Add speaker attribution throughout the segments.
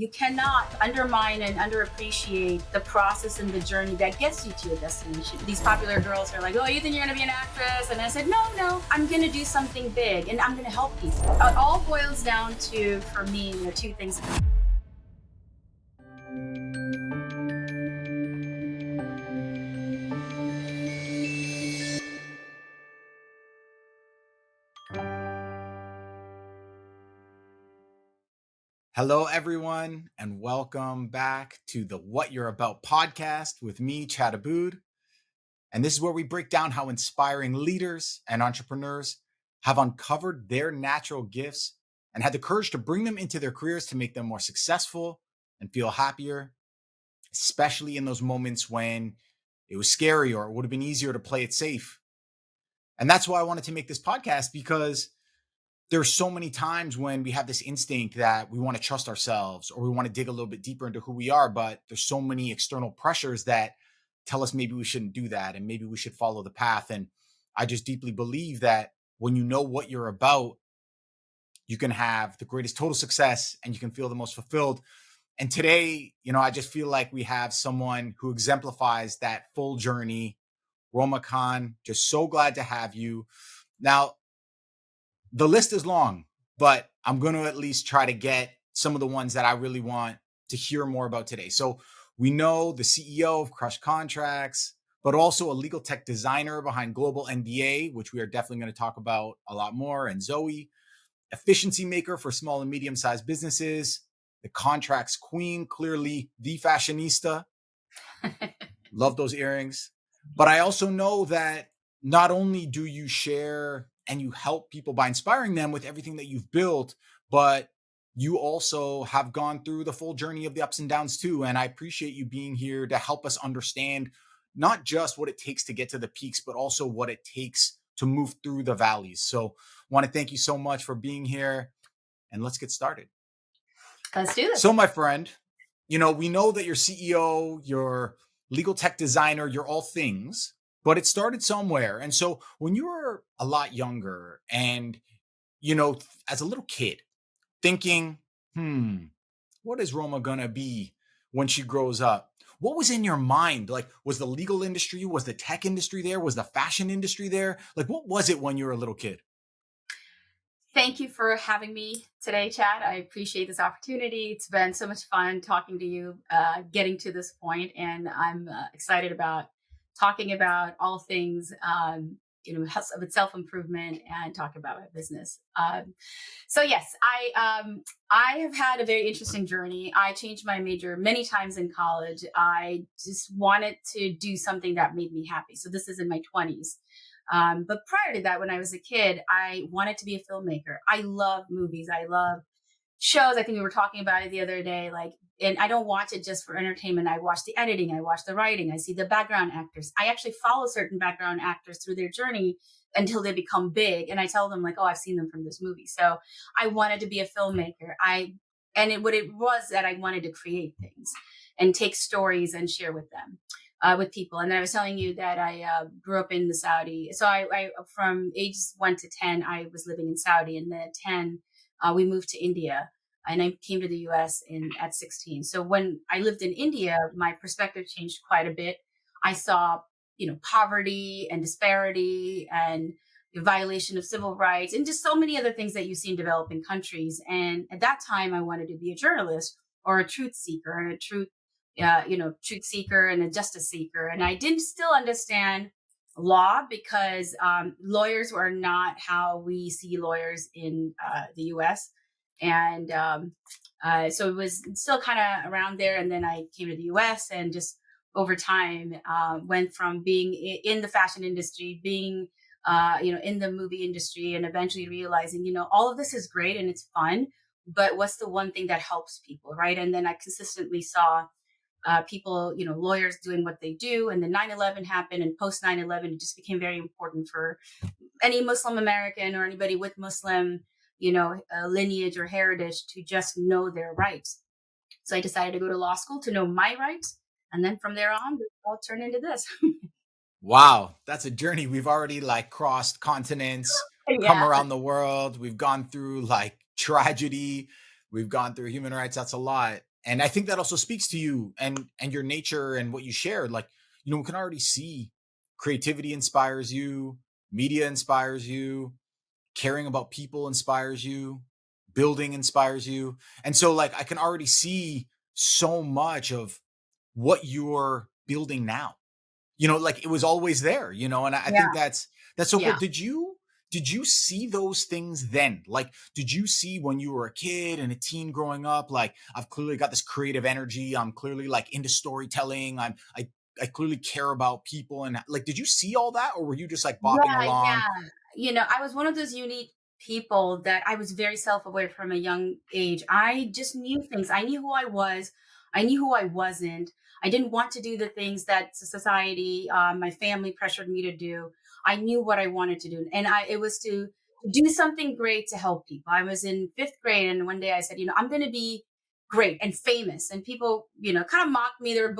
Speaker 1: You cannot undermine and underappreciate the process and the journey that gets you to your destination. These popular girls are like, oh, you think you're gonna be an actress? And I said, no, I'm gonna do something big and I'm gonna help people. It all boils down to, for me, two things.
Speaker 2: Hello, everyone, and welcome back to the What You're About podcast with me, Chad Abood. And this is where we break down how inspiring leaders and entrepreneurs have uncovered their natural gifts and had the courage to bring them into their careers to make them more successful and feel happier, especially in those moments when it was scary or it would have been easier to play it safe. And that's why I wanted to make this podcast, because there's so many times when we have this instinct that we want to trust ourselves or we want to dig a little bit deeper into who we are, but there's so many external pressures that tell us maybe we shouldn't do that and maybe we should follow the path. And I just deeply believe that when you know what you're about, you can have the greatest total success and you can feel the most fulfilled. And today, I just feel like we have someone who exemplifies that full journey. Roma Khan, just so glad to have you. Now, the list is long, but I'm going to at least try to get some of the ones that I really want to hear more about today. So we know the CEO of Crush Contracts, but also a legal tech designer behind GlobalNDA, which we are definitely going to talk about a lot more, and Zoey, efficiency maker for small and medium-sized businesses, the contracts queen, clearly the fashionista. Love those earrings. But I also know that not only do you share and you help people by inspiring them with everything that you've built, but you also have gone through the full journey of the ups and downs too. And I appreciate you being here to help us understand not just what it takes to get to the peaks, but also what it takes to move through the valleys. So I want to thank you so much for being here, and let's get started.
Speaker 1: Let's do this.
Speaker 2: So my friend, we know that you're CEO, you're legal tech designer, you're all things, but it started somewhere. And so when you were a lot younger and, as a little kid thinking, what is Roma gonna be when she grows up? What was in your mind? Like, was the legal industry, was the tech industry there? Was the fashion industry there? Like, what was it when you were a little kid?
Speaker 1: Thank you for having me today, Chad. I appreciate this opportunity. It's been so much fun talking to you, getting to this point, and I'm excited about talking about all things, of self-improvement and talk about my business. So yes, I have had a very interesting journey. I changed my major many times in college. I just wanted to do something that made me happy. So this is in my 20s. But prior to that, when I was a kid, I wanted to be a filmmaker. I love movies. I love shows. I think we were talking about it the other day, and I don't watch it just for entertainment. I watch the editing. I watch the writing. I see the background actors. I actually follow certain background actors through their journey until they become big. And I tell them I've seen them from this movie. So I wanted to be a filmmaker. What it was that I wanted to create things and take stories and share with them. With people. And then I was telling you that I grew up in the Saudi. So I from ages 1 to 10, I was living in Saudi, and then at 10, we moved to India, and I came to the US at 16. So when I lived in India, my perspective changed quite a bit. I saw, poverty and disparity and the violation of civil rights and just so many other things that you see in developing countries. And at that time, I wanted to be a journalist or a truth seeker and truth seeker and a justice seeker. And I didn't still understand law because lawyers were not how we see lawyers in the US. And so it was still kind of around there. And then I came to the US and just over time went from being in the fashion industry, being, in the movie industry, and eventually realizing, all of this is great and it's fun, but what's the one thing that helps people, right? And then I consistently saw people, lawyers doing what they do. And then 9/11 happened, and post 9/11, it just became very important for any Muslim American or anybody with Muslim, lineage or heritage to just know their rights. So I decided to go to law school to know my rights. And then from there on, it all turned into this.
Speaker 2: Wow, that's a journey. We've already crossed continents, come around the world. We've gone through tragedy. We've gone through human rights. That's a lot. And I think that also speaks to you and your nature and what you shared. Like, we can already see creativity inspires you, media inspires you, caring about people inspires you, building inspires you. And so like I can already see so much of what you're building now. Like it was always there, and I
Speaker 1: Yeah.
Speaker 2: think that's so cool.
Speaker 1: Yeah.
Speaker 2: Did you see those things then? Like, did you see when you were a kid and a teen growing up, like I've clearly got this creative energy. I'm clearly like into storytelling. I clearly care about people. And like, did you see all that or were you just like bopping
Speaker 1: Yeah,
Speaker 2: along?
Speaker 1: yeah. I was one of those unique people that I was very self-aware from a young age. I just knew things. I knew who I was. I knew who I wasn't. I didn't want to do the things that society, my family pressured me to do. I knew what I wanted to do, and it was to do something great to help people. I was in fifth grade, and one day I said, I'm going to be great and famous. And people, kind of mocked me. They were,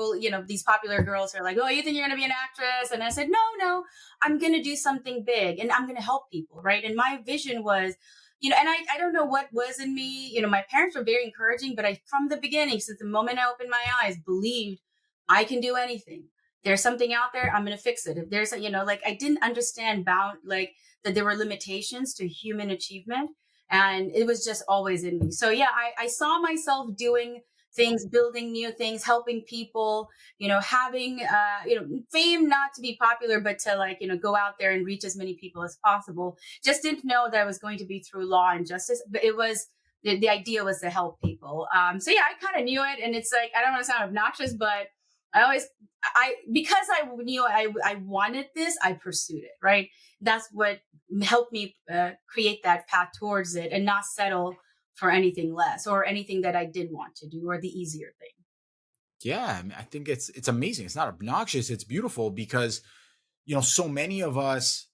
Speaker 1: these popular girls are like, oh, you think you're going to be an actress? And I said, no, no, I'm going to do something big and I'm going to help people. Right. And my vision was, and I don't know what was in me. My parents were very encouraging, but from the beginning, since the moment I opened my eyes, believed I can do anything. There's something out there. I'm going to fix it. If there's, like I didn't understand like that there were limitations to human achievement. And it was just always in me. So yeah, I saw myself doing things, building new things, helping people, having, fame, not to be popular, but to like, go out there and reach as many people as possible. Just didn't know that it was going to be through law and justice, but it was, the idea was to help people. So yeah, I kind of knew it. And it's like, I don't want to sound obnoxious, but I always, because I knew I wanted this, I pursued it, right? That's what helped me create that path towards it and not settle for anything less or anything that I did want to do or the easier thing.
Speaker 2: Yeah, I mean, I think it's amazing. It's not obnoxious, it's beautiful because so many of us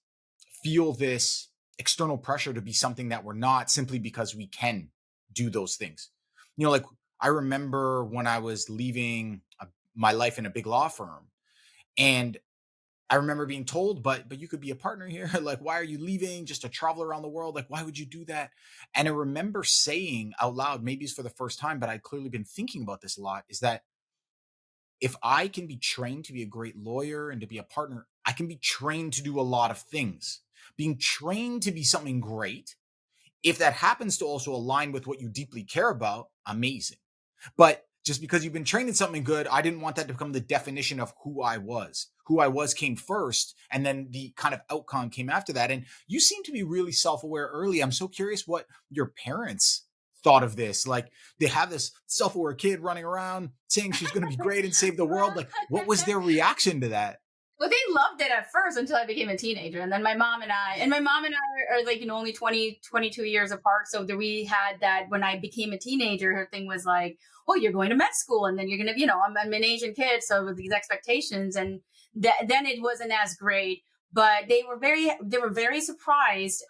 Speaker 2: feel this external pressure to be something that we're not simply because we can do those things. Like I remember when I was leaving my life in a big law firm, and I remember being told, but you could be a partner here. Like, why are you leaving just to travel around the world? Like, why would you do that? And I remember saying out loud, maybe it's for the first time, but I'd clearly been thinking about this a lot, is that if I can be trained to be a great lawyer and to be a partner, I can be trained to do a lot of things. Being trained to be something great, if that happens to also align with what you deeply care about, amazing. But just because you've been trained in something good, I didn't want that to become the definition of who I was. Who I was came first, and then the kind of outcome came after that. And you seem to be really self aware early. I'm so curious what your parents thought of this. Like, they have this self aware kid running around saying she's going to be great and save the world. Like, what was their reaction to that?
Speaker 1: Well, they loved it at first until I became a teenager. And then my mom and I are like, only 20, 22 years apart. So we had that when I became a teenager, her thing was like, oh, you're going to med school. And then you're going to, I'm an Asian kid. So with these expectations and then it wasn't as great, but they were very surprised.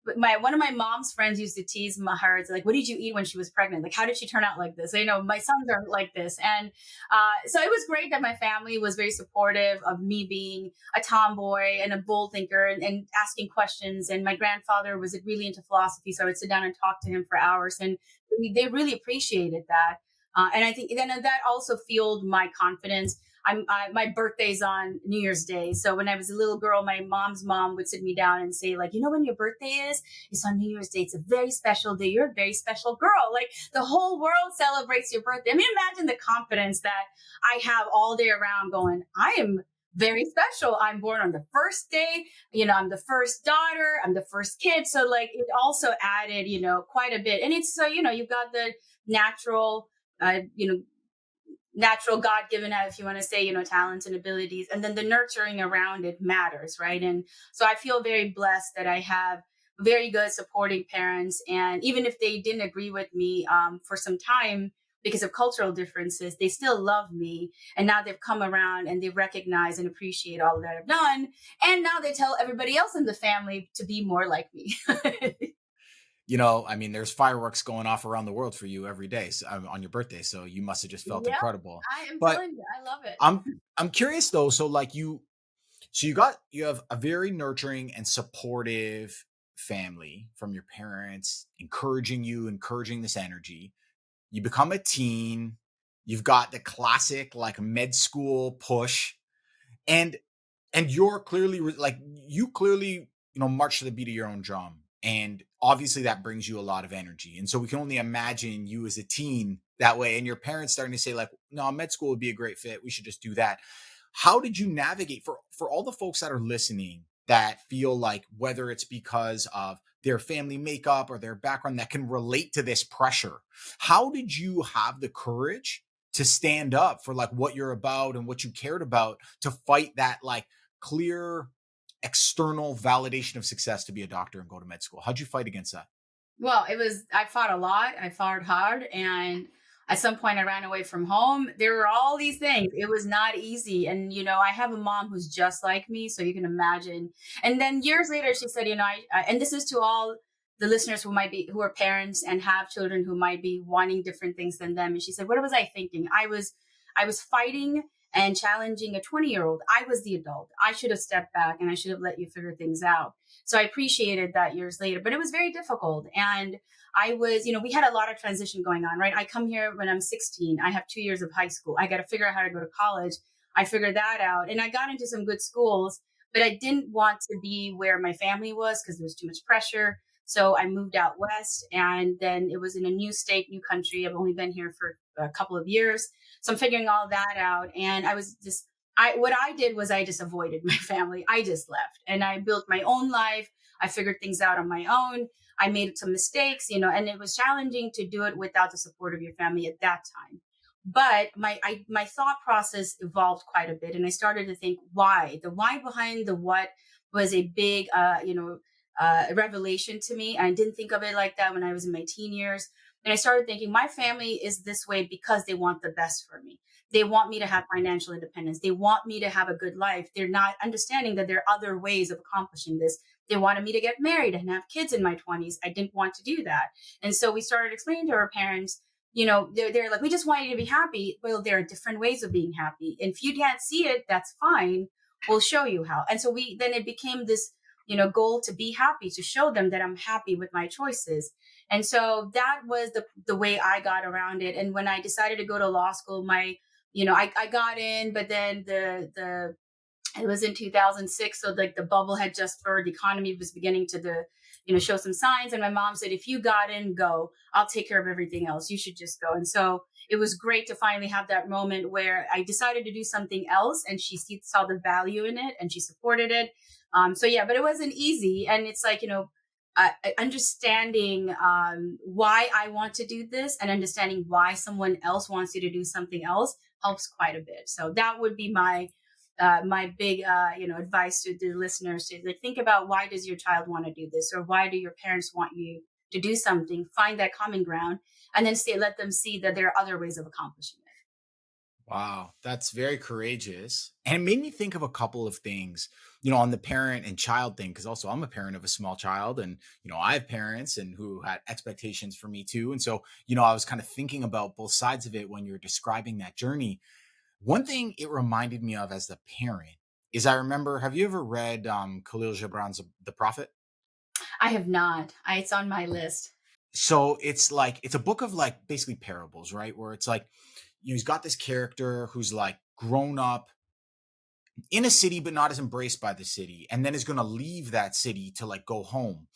Speaker 1: But one of my mom's friends used to tease her. It's like, what did you eat when she was pregnant? Like, how did she turn out like this? My sons are like this. And so it was great that my family was very supportive of me being a tomboy and a bold thinker and asking questions. And my grandfather was really into philosophy, so I would sit down and talk to him for hours, and they really appreciated that. And I think then that also fueled my confidence. My birthday's on New Year's Day. So when I was a little girl, my mom's mom would sit me down and say, like, when your birthday is? It's on New Year's Day. It's a very special day. You're a very special girl. Like, the whole world celebrates your birthday. I mean, imagine the confidence that I have all day around going, I am very special. I'm born on the first day. I'm the first daughter. I'm the first kid. So like it also added, quite a bit. And it's so, you've got the natural, uh, you know, natural God-given, if you want to say, talents and abilities, and then the nurturing around it matters, right? And so I feel very blessed that I have very good supporting parents, and even if they didn't agree with me for some time because of cultural differences, they still love me, and now they've come around and they recognize and appreciate all that I've done, and now they tell everybody else in the family to be more like me.
Speaker 2: I mean, there's fireworks going off around the world for you every day, on your birthday. So you must have just felt
Speaker 1: Yep,
Speaker 2: incredible.
Speaker 1: I am
Speaker 2: But
Speaker 1: telling you, I love it.
Speaker 2: I'm curious though. So like you have a very nurturing and supportive family from your parents, encouraging you, encouraging this energy. you become a teen, you've got the classic like med school push, and you're clearly like you clearly march to the beat of your own drum, and obviously that brings you a lot of energy, and so we can only imagine you as a teen that way, and your parents starting to say like, no, med school would be a great fit, we should just do that. How did you navigate for all the folks that are listening that feel like, whether it's because of their family makeup or their background, that can relate to this pressure? How did you have the courage to stand up for like what you're about and what you cared about, to fight that like clear external validation of success to be a doctor and go to med school? How'd you fight against that?
Speaker 1: Well, I fought a lot. I fought hard. And at some point, I ran away from home. There were all these things. It was not easy. And, I have a mom who's just like me. So you can imagine. And then years later, she said, and this is to all the listeners who are parents and have children who might be wanting different things than them. And she said, what was I thinking? I was fighting and challenging a 20-year-old. I was the adult. I should have stepped back and I should have let you figure things out. So I appreciated that years later, but it was very difficult. And we had a lot of transition going on, right? I come here when I'm 16. I have 2 years of high school. I got to figure out how to go to college. I figured that out. And I got into some good schools, but I didn't want to be where my family was because there was too much pressure. So I moved out west, and then it was in a new state, new country. I've only been here for a couple of years. So I'm figuring all that out. And what I did was I just avoided my family. I just left and I built my own life. I figured things out on my own. I made some mistakes, and it was challenging to do it without the support of your family at that time. But my thought process evolved quite a bit, and I started to think the why behind the what was a big, revelation to me. I didn't think of it like that when I was in my teen years. And I started thinking my family is this way because they want the best for me. They want me to have financial independence. They want me to have a good life. They're not understanding that there are other ways of accomplishing this. They wanted me to get married and have kids in my 20s. I didn't want to do that. And so we started explaining to our parents, they're like, we just want you to be happy. Well, there are different ways of being happy. And if you can't see it, that's fine. We'll show you how. And so then it became this, goal to be happy, to show them that I'm happy with my choices. And so that was the way I got around it. And when I decided to go to law school, I got in, but then it was in 2006. So like the bubble had just burst, the economy was beginning to show some signs. And my mom said, if you got in, go, I'll take care of everything else. You should just go. And so it was great to finally have that moment where I decided to do something else, and she saw the value in it and she supported it. But it wasn't easy. And it's like, understanding why I want to do this and understanding why someone else wants you to do something else helps quite a bit. So that would be my big advice to the listeners, to like, think about, why does your child want to do this, or why do your parents want you to do something? Find that common ground, and then let them see that there are other ways of accomplishing it.
Speaker 2: Wow, that's very courageous. And it made me think of a couple of things, on the parent and child thing, because also I'm a parent of a small child, and, I have parents and who had expectations for me too. And so, I was kind of thinking about both sides of it when you're describing that journey. One thing it reminded me of as a parent is, I remember, have you ever read Khalil Gibran's The Prophet?
Speaker 1: I have not. It's on my list.
Speaker 2: So it's a book of like basically parables, right? Where it's like, he's got this character who's like grown up in a city but not as embraced by the city, and then is going to leave that city to like go home.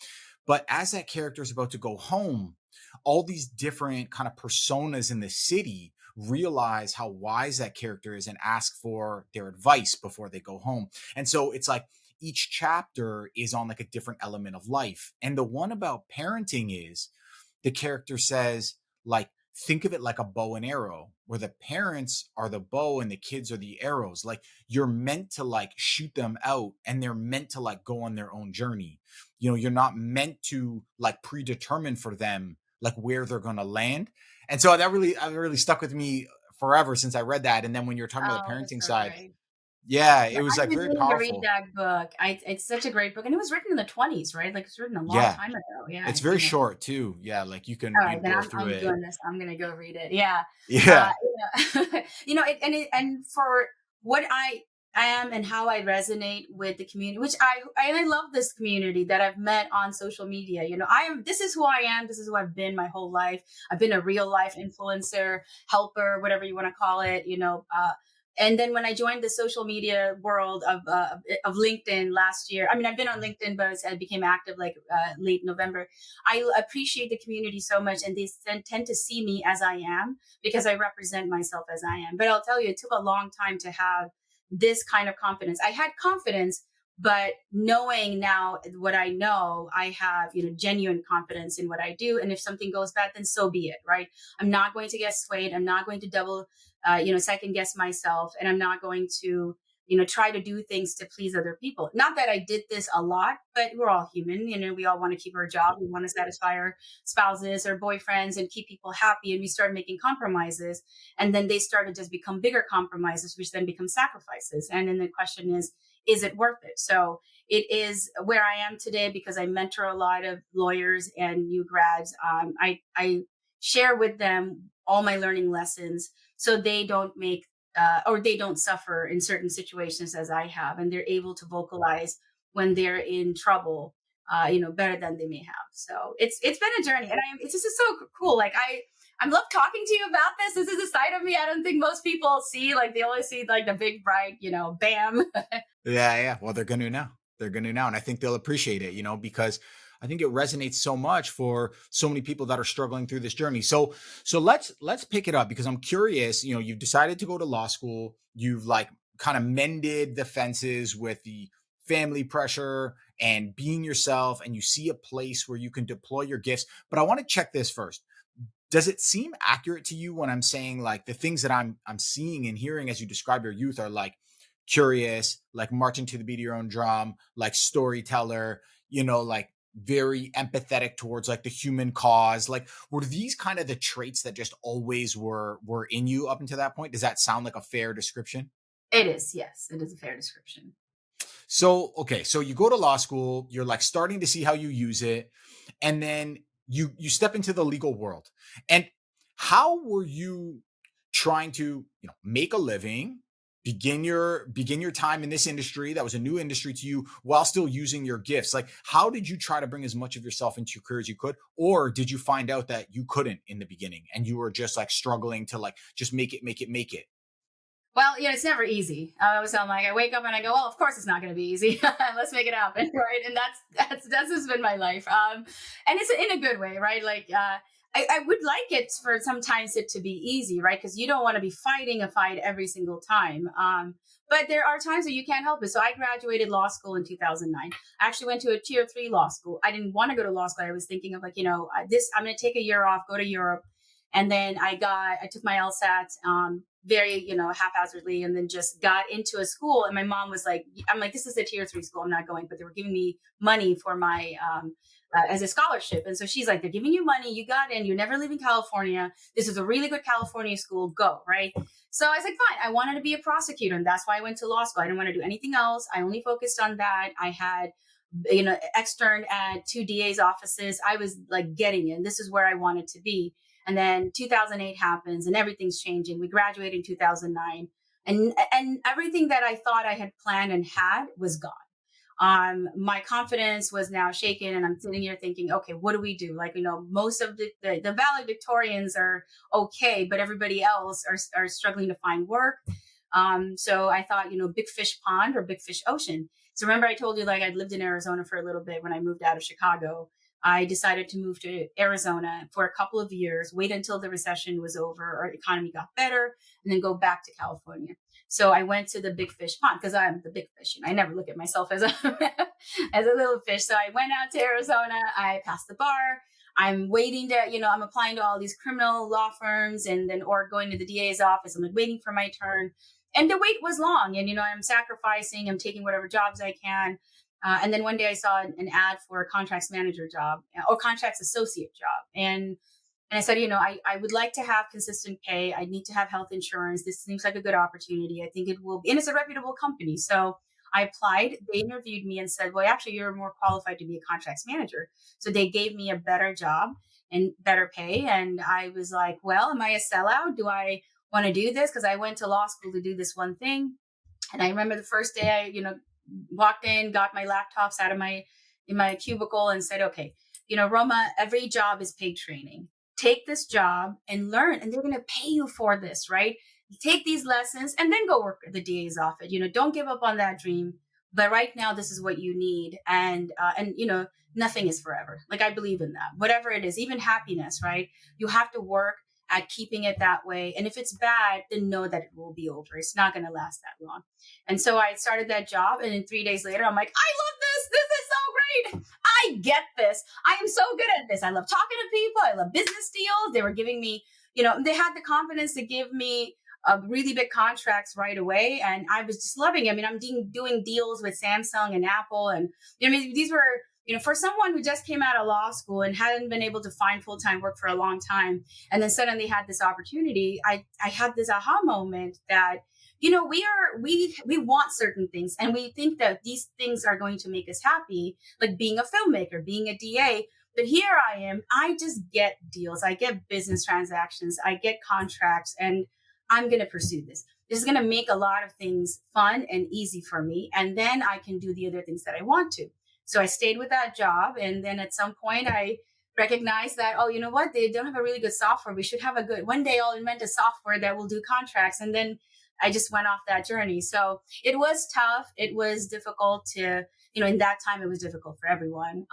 Speaker 2: But as that character is about to go home, all these different kind of personas in the city realize how wise that character is and ask for their advice before they go home. And so it's like each chapter is on like a different element of life. And the one about parenting is, the character says, like, think of it like a bow and arrow, where the parents are the bow and the kids are the arrows. Like, you're meant to like shoot them out, and they're meant to like go on their own journey. You're not meant to like predetermine for them like where they're going to land. And so that really stuck with me forever since I read that. And then when you're talking about the
Speaker 1: Oh, that's
Speaker 2: parenting
Speaker 1: so
Speaker 2: side,
Speaker 1: great.
Speaker 2: yeah,
Speaker 1: Yeah,
Speaker 2: it was
Speaker 1: I've
Speaker 2: like
Speaker 1: been
Speaker 2: very
Speaker 1: meaning to read
Speaker 2: powerful.
Speaker 1: that book. It's such a great book, and it was written in the 20s, right? Like, it's written a long
Speaker 2: Yeah,
Speaker 1: time ago. Yeah,
Speaker 2: it's very short too. Yeah, like you
Speaker 1: All
Speaker 2: can
Speaker 1: right, then
Speaker 2: blow
Speaker 1: I'm
Speaker 2: through
Speaker 1: I'm
Speaker 2: it.
Speaker 1: doing this. I'm gonna go read it. Yeah,
Speaker 2: Yeah.
Speaker 1: and for what I am and how I resonate with the community, which I love this community that I've met on social media. This is who I am. This is who I've been my whole life. I've been a real life influencer, helper, whatever you want to call it. And then when I joined the social media world of LinkedIn last year, I mean, I've been on LinkedIn, but I became active like late November. I appreciate the community so much, and they tend to see me as I am because I represent myself as I am. But I'll tell you, it took a long time to have this kind of confidence. I had confidence, but knowing now what I know, I have, genuine confidence in what I do. And if something goes bad, then so be it, right? I'm not going to get swayed. I'm not going to second guess myself. And I'm not going to, try to do things to please other people. Not that I did this a lot, but we're all human. We all want to keep our job. We want to satisfy our spouses or boyfriends and keep people happy. And we started making compromises. And then they started to just become bigger compromises, which then become sacrifices. And then the question is it worth it? So it is where I am today because I mentor a lot of lawyers and new grads. I share with them all my learning lessons so they don't make or they don't suffer in certain situations as I have, and they're able to vocalize when they're in trouble, better than they may have. So it's been a journey, and it's just so cool. Like I love talking to you about this. This is a side of me I don't think most people see. Like they only see like the big bright, bam.
Speaker 2: Yeah. Well, they're going to now. They're going to now. And I think they'll appreciate it, because I think it resonates so much for so many people that are struggling through this journey. So let's pick it up because I'm curious, you've decided to go to law school. You've like kind of mended the fences with the family pressure and being yourself, and you see a place where you can deploy your gifts. But I want to check this first. Does it seem accurate to you when I'm saying like the things that I'm seeing and hearing as you describe your youth are like curious, like marching to the beat of your own drum, like storyteller, like very empathetic towards like the human cause? Like were these kind of the traits that just always were in you up until that point? Does that sound like a fair description?
Speaker 1: It is, yes, it is a fair description.
Speaker 2: So, okay, so you go to law school, you're like starting to see how you use it, and then you step into the legal world. And how were you trying to, make a living, begin your time in this industry that was a new industry to you while still using your gifts? Like how did you try to bring as much of yourself into your career as you could? Or did you find out that you couldn't in the beginning and you were just like struggling to like just make it?
Speaker 1: Well, it's never easy. I'm like, I wake up and I go, well, of course it's not going to be easy. Let's make it happen, right? And that's just been my life. And it's in a good way, right? Like, I would like it for sometimes it to be easy, right? Because you don't want to be fighting a fight every single time. But there are times that you can't help it. So I graduated law school in 2009. I actually went to a tier 3 law school. I didn't want to go to law school. I was thinking of like, I'm going to take a year off, go to Europe. And then I took my LSAT very, haphazardly, and then just got into a school. And my mom was like, I'm like, this is a tier 3 school. I'm not going, but they were giving me money for my, as a scholarship. And so she's like, they're giving you money. You got in, you're never leaving California. This is a really good California school. Go. Right. So I was like, fine. I wanted to be a prosecutor. And that's why I went to law school. I didn't want to do anything else. I only focused on that. I had, externed at 2 DA's offices. I was like getting in. This is where I wanted to be. And then 2008 happens and everything's changing. We graduated in 2009, and everything that I thought I had planned and had was gone. My confidence was now shaken, and I'm sitting here thinking, okay, what do we do? Like, most of the valedictorians are okay, but everybody else are struggling to find work. So I thought, big fish pond or big fish ocean. So remember I told you like I'd lived in Arizona for a little bit when I moved out of Chicago. I decided to move to Arizona for a couple of years, wait until the recession was over or the economy got better, and then go back to California. So I went to the big fish pond because I'm the big fish. I never look at myself as a as a little fish. So I went out to Arizona. I passed the bar. I'm waiting to, I'm applying to all these criminal law firms or going to the DA's office. I'm like waiting for my turn. And the wait was long. And, I'm sacrificing, I'm taking whatever jobs I can. And then one day I saw an ad for a contracts manager job or contracts associate job. And I said, I would like to have consistent pay. I need to have health insurance. This seems like a good opportunity. I think it will be, and it's a reputable company. So I applied. They interviewed me and said, well, actually, you're more qualified to be a contracts manager. So they gave me a better job and better pay. And I was like, well, am I a sellout? Do I want to do this? Because I went to law school to do this one thing. And I remember the first day I walked in, got my laptop, sat in my cubicle and said, okay, Roma, every job is paid training. Take this job and learn, and they're going to pay you for this, right? Take these lessons and then go work the DA's office. Don't give up on that dream. But right now, this is what you need, and nothing is forever. Like, I believe in that. Whatever it is, even happiness, right? You have to work at keeping it that way. And if it's bad, then know that it will be over. It's not going to last that long. And so I started that job, and then 3 days later, I'm like, I love this. This is so great. I get this. I am so good at this. I love talking to people. I love business deals. They were giving me, they had the confidence to give me really big contracts right away. And I was just loving it. I mean, I'm doing deals with Samsung and Apple. And these were, for someone who just came out of law school and hadn't been able to find full-time work for a long time, and then suddenly had this opportunity, I had this aha moment that, we want certain things, and we think that these things are going to make us happy, like being a filmmaker, being a DA. But here I am, I just get deals, I get business transactions, I get contracts, and I'm going to pursue this. This is going to make a lot of things fun and easy for me. And then I can do the other things that I want to. So I stayed with that job. And then at some point I recognized that, oh, you know what? They don't have a really good software. We should have one day I'll invent a software that will do contracts. And then I just went off that journey. So it was tough. It was difficult to, in that time it was difficult for everyone.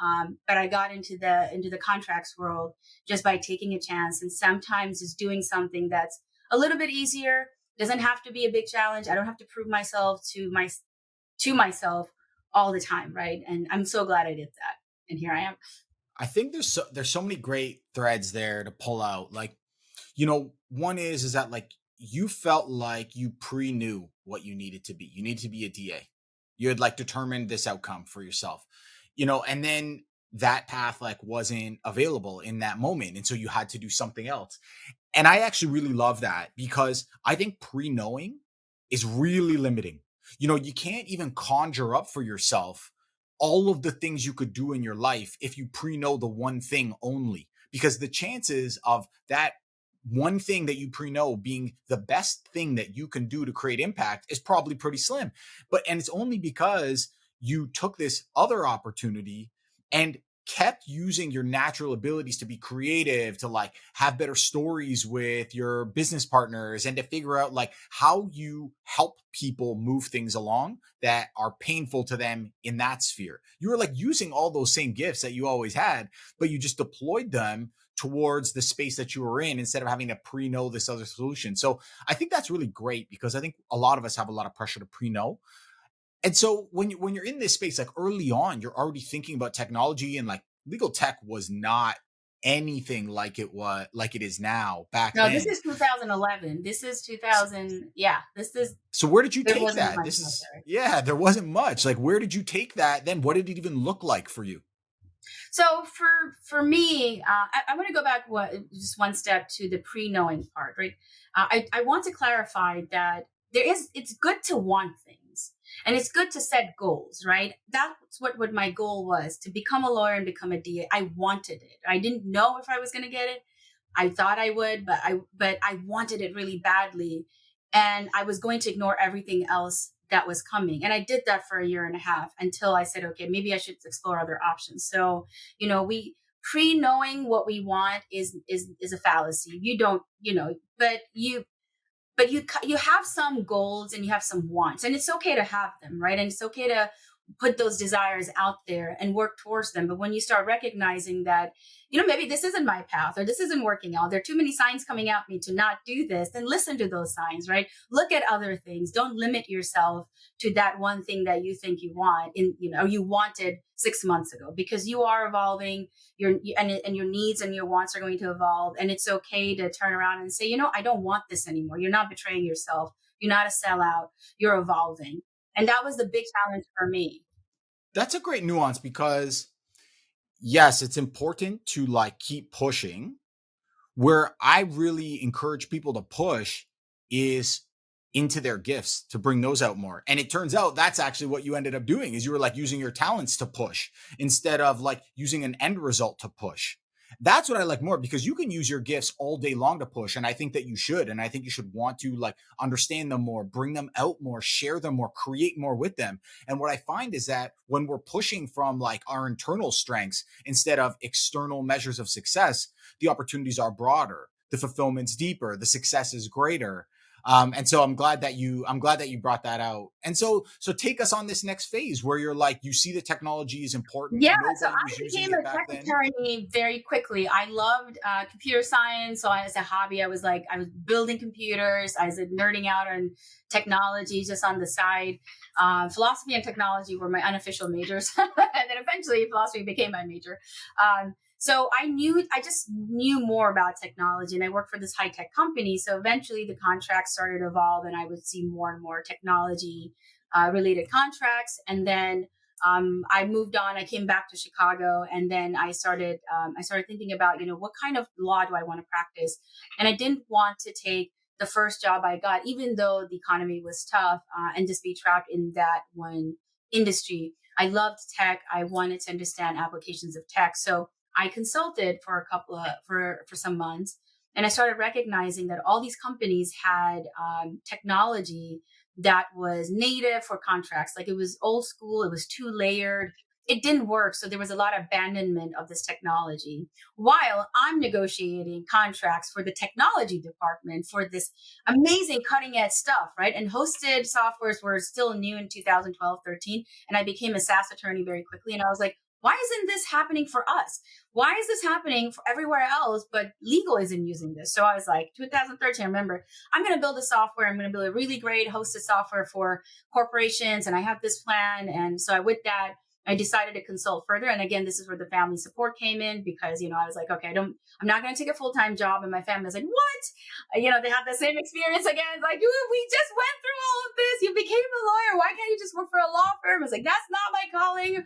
Speaker 1: But I got into the contracts world just by taking a chance. And sometimes just doing something that's a little bit easier. Doesn't have to be a big challenge. I don't have to prove myself to myself all the time, right? And I'm so glad I did that. And here I am.
Speaker 2: I think there's so many great threads there to pull out. Like, one is that like you felt like you pre-knew what you needed to be. You needed to be a DA. You had like determined this outcome for yourself, and then that path like wasn't available in that moment. And so you had to do something else. And I actually really love that because I think pre-knowing is really limiting. You can't even conjure up for yourself all of the things you could do in your life if you pre-know the one thing only, because the chances of that one thing that you pre-know being the best thing that you can do to create impact is probably pretty slim. And it's only because you took this other opportunity and kept using your natural abilities to be creative, to like have better stories with your business partners, and to figure out like how you help people move things along that are painful to them in that sphere. You were like using all those same gifts that you always had, but you just deployed them towards the space that you were in instead of having to pre-know this other solution. So I think that's really great because I think a lot of us have a lot of pressure to pre-know. And so when you're in this space, like early on, you're already thinking about technology, and like legal tech was not anything like it is now back
Speaker 1: No,
Speaker 2: then.
Speaker 1: this is 2011. This is 2000. Yeah, this is.
Speaker 2: So where did you take that? There wasn't much. Like, where did you take that? Then what did it even look like for you?
Speaker 1: So for me, I want to go back just one step to the pre-knowing part, right? I want to clarify that it's good to want things. And it's good to set goals, right? That's what my goal was, to become a lawyer and become a DA. I wanted it. I didn't know if I was going to get it. I thought I would, but I wanted it really badly. And I was going to ignore everything else that was coming. And I did that for a year and a half until I said, okay, maybe I should explore other options. So, we pre-knowing what we want is a fallacy. You don't, but you have some goals and you have some wants, and it's okay to have them, right? And it's okay to put those desires out there and work towards them. But when you start recognizing that, maybe this isn't my path, or this isn't working out, there are too many signs coming at me to not do this, then listen to those signs, right? Look at other things. Don't limit yourself to that one thing that you think you want you wanted 6 months ago, because you are evolving, and your needs and your wants are going to evolve. And it's okay to turn around and say, I don't want this anymore. You're not betraying yourself. You're not a sellout. You're evolving. And that was the big challenge for me.
Speaker 2: That's a great nuance, because yes, it's important to like keep pushing. Where I really encourage people to push is into their gifts, to bring those out more. And it turns out that's actually what you ended up doing, is you were like using your talents to push instead of like using an end result to push. That's what I like more, because you can use your gifts all day long to push. And I think that you should. And I think you should want to like understand them more, bring them out more, share them more, create more with them. And what I find is that when we're pushing from like our internal strengths instead of external measures of success, the opportunities are broader, the fulfillment's deeper, the success is greater. And so I'm glad that you brought that out. And so take us on this next phase where you're like, you see the technology is important.
Speaker 1: Yeah, so
Speaker 2: Nobody
Speaker 1: I
Speaker 2: was using
Speaker 1: became
Speaker 2: it
Speaker 1: a
Speaker 2: back
Speaker 1: tech
Speaker 2: then.
Speaker 1: attorney very quickly. I loved computer science. So as a hobby, I was building computers. I was nerding out on technology just on the side. Philosophy and technology were my unofficial majors. And then eventually philosophy became my major. So I just knew more about technology, and I worked for this high tech company. So eventually the contracts started to evolve, and I would see more and more technology related contracts. And then I moved on. I came back to Chicago, and then I started thinking about, what kind of law do I want to practice, and I didn't want to take the first job I got, even though the economy was tough, and just be trapped in that one industry. I loved tech. I wanted to understand applications of tech, so I consulted for for some months, and I started recognizing that all these companies had technology that was native for contracts. Like it was old school, it was too layered. It didn't work. So there was a lot of abandonment of this technology while I'm negotiating contracts for the technology department for this amazing cutting edge stuff, right? And hosted softwares were still new in 2012, 13. And I became a SaaS attorney very quickly. And I was like, why isn't this happening for us? Why is this happening for everywhere else, but legal isn't using this? So I was like, 2013, I remember, I'm going to build a software. I'm going to build a really great hosted software for corporations. And I have this plan. And so with that, I decided to consult further. And again, this is where the family support came in because, I was like, okay, I'm not going to take a full-time job. And my family was like, what? They have the same experience again. It's like, we just went through all of this. You became a lawyer. Why can't you just work for a law firm? I was like, that's not my calling.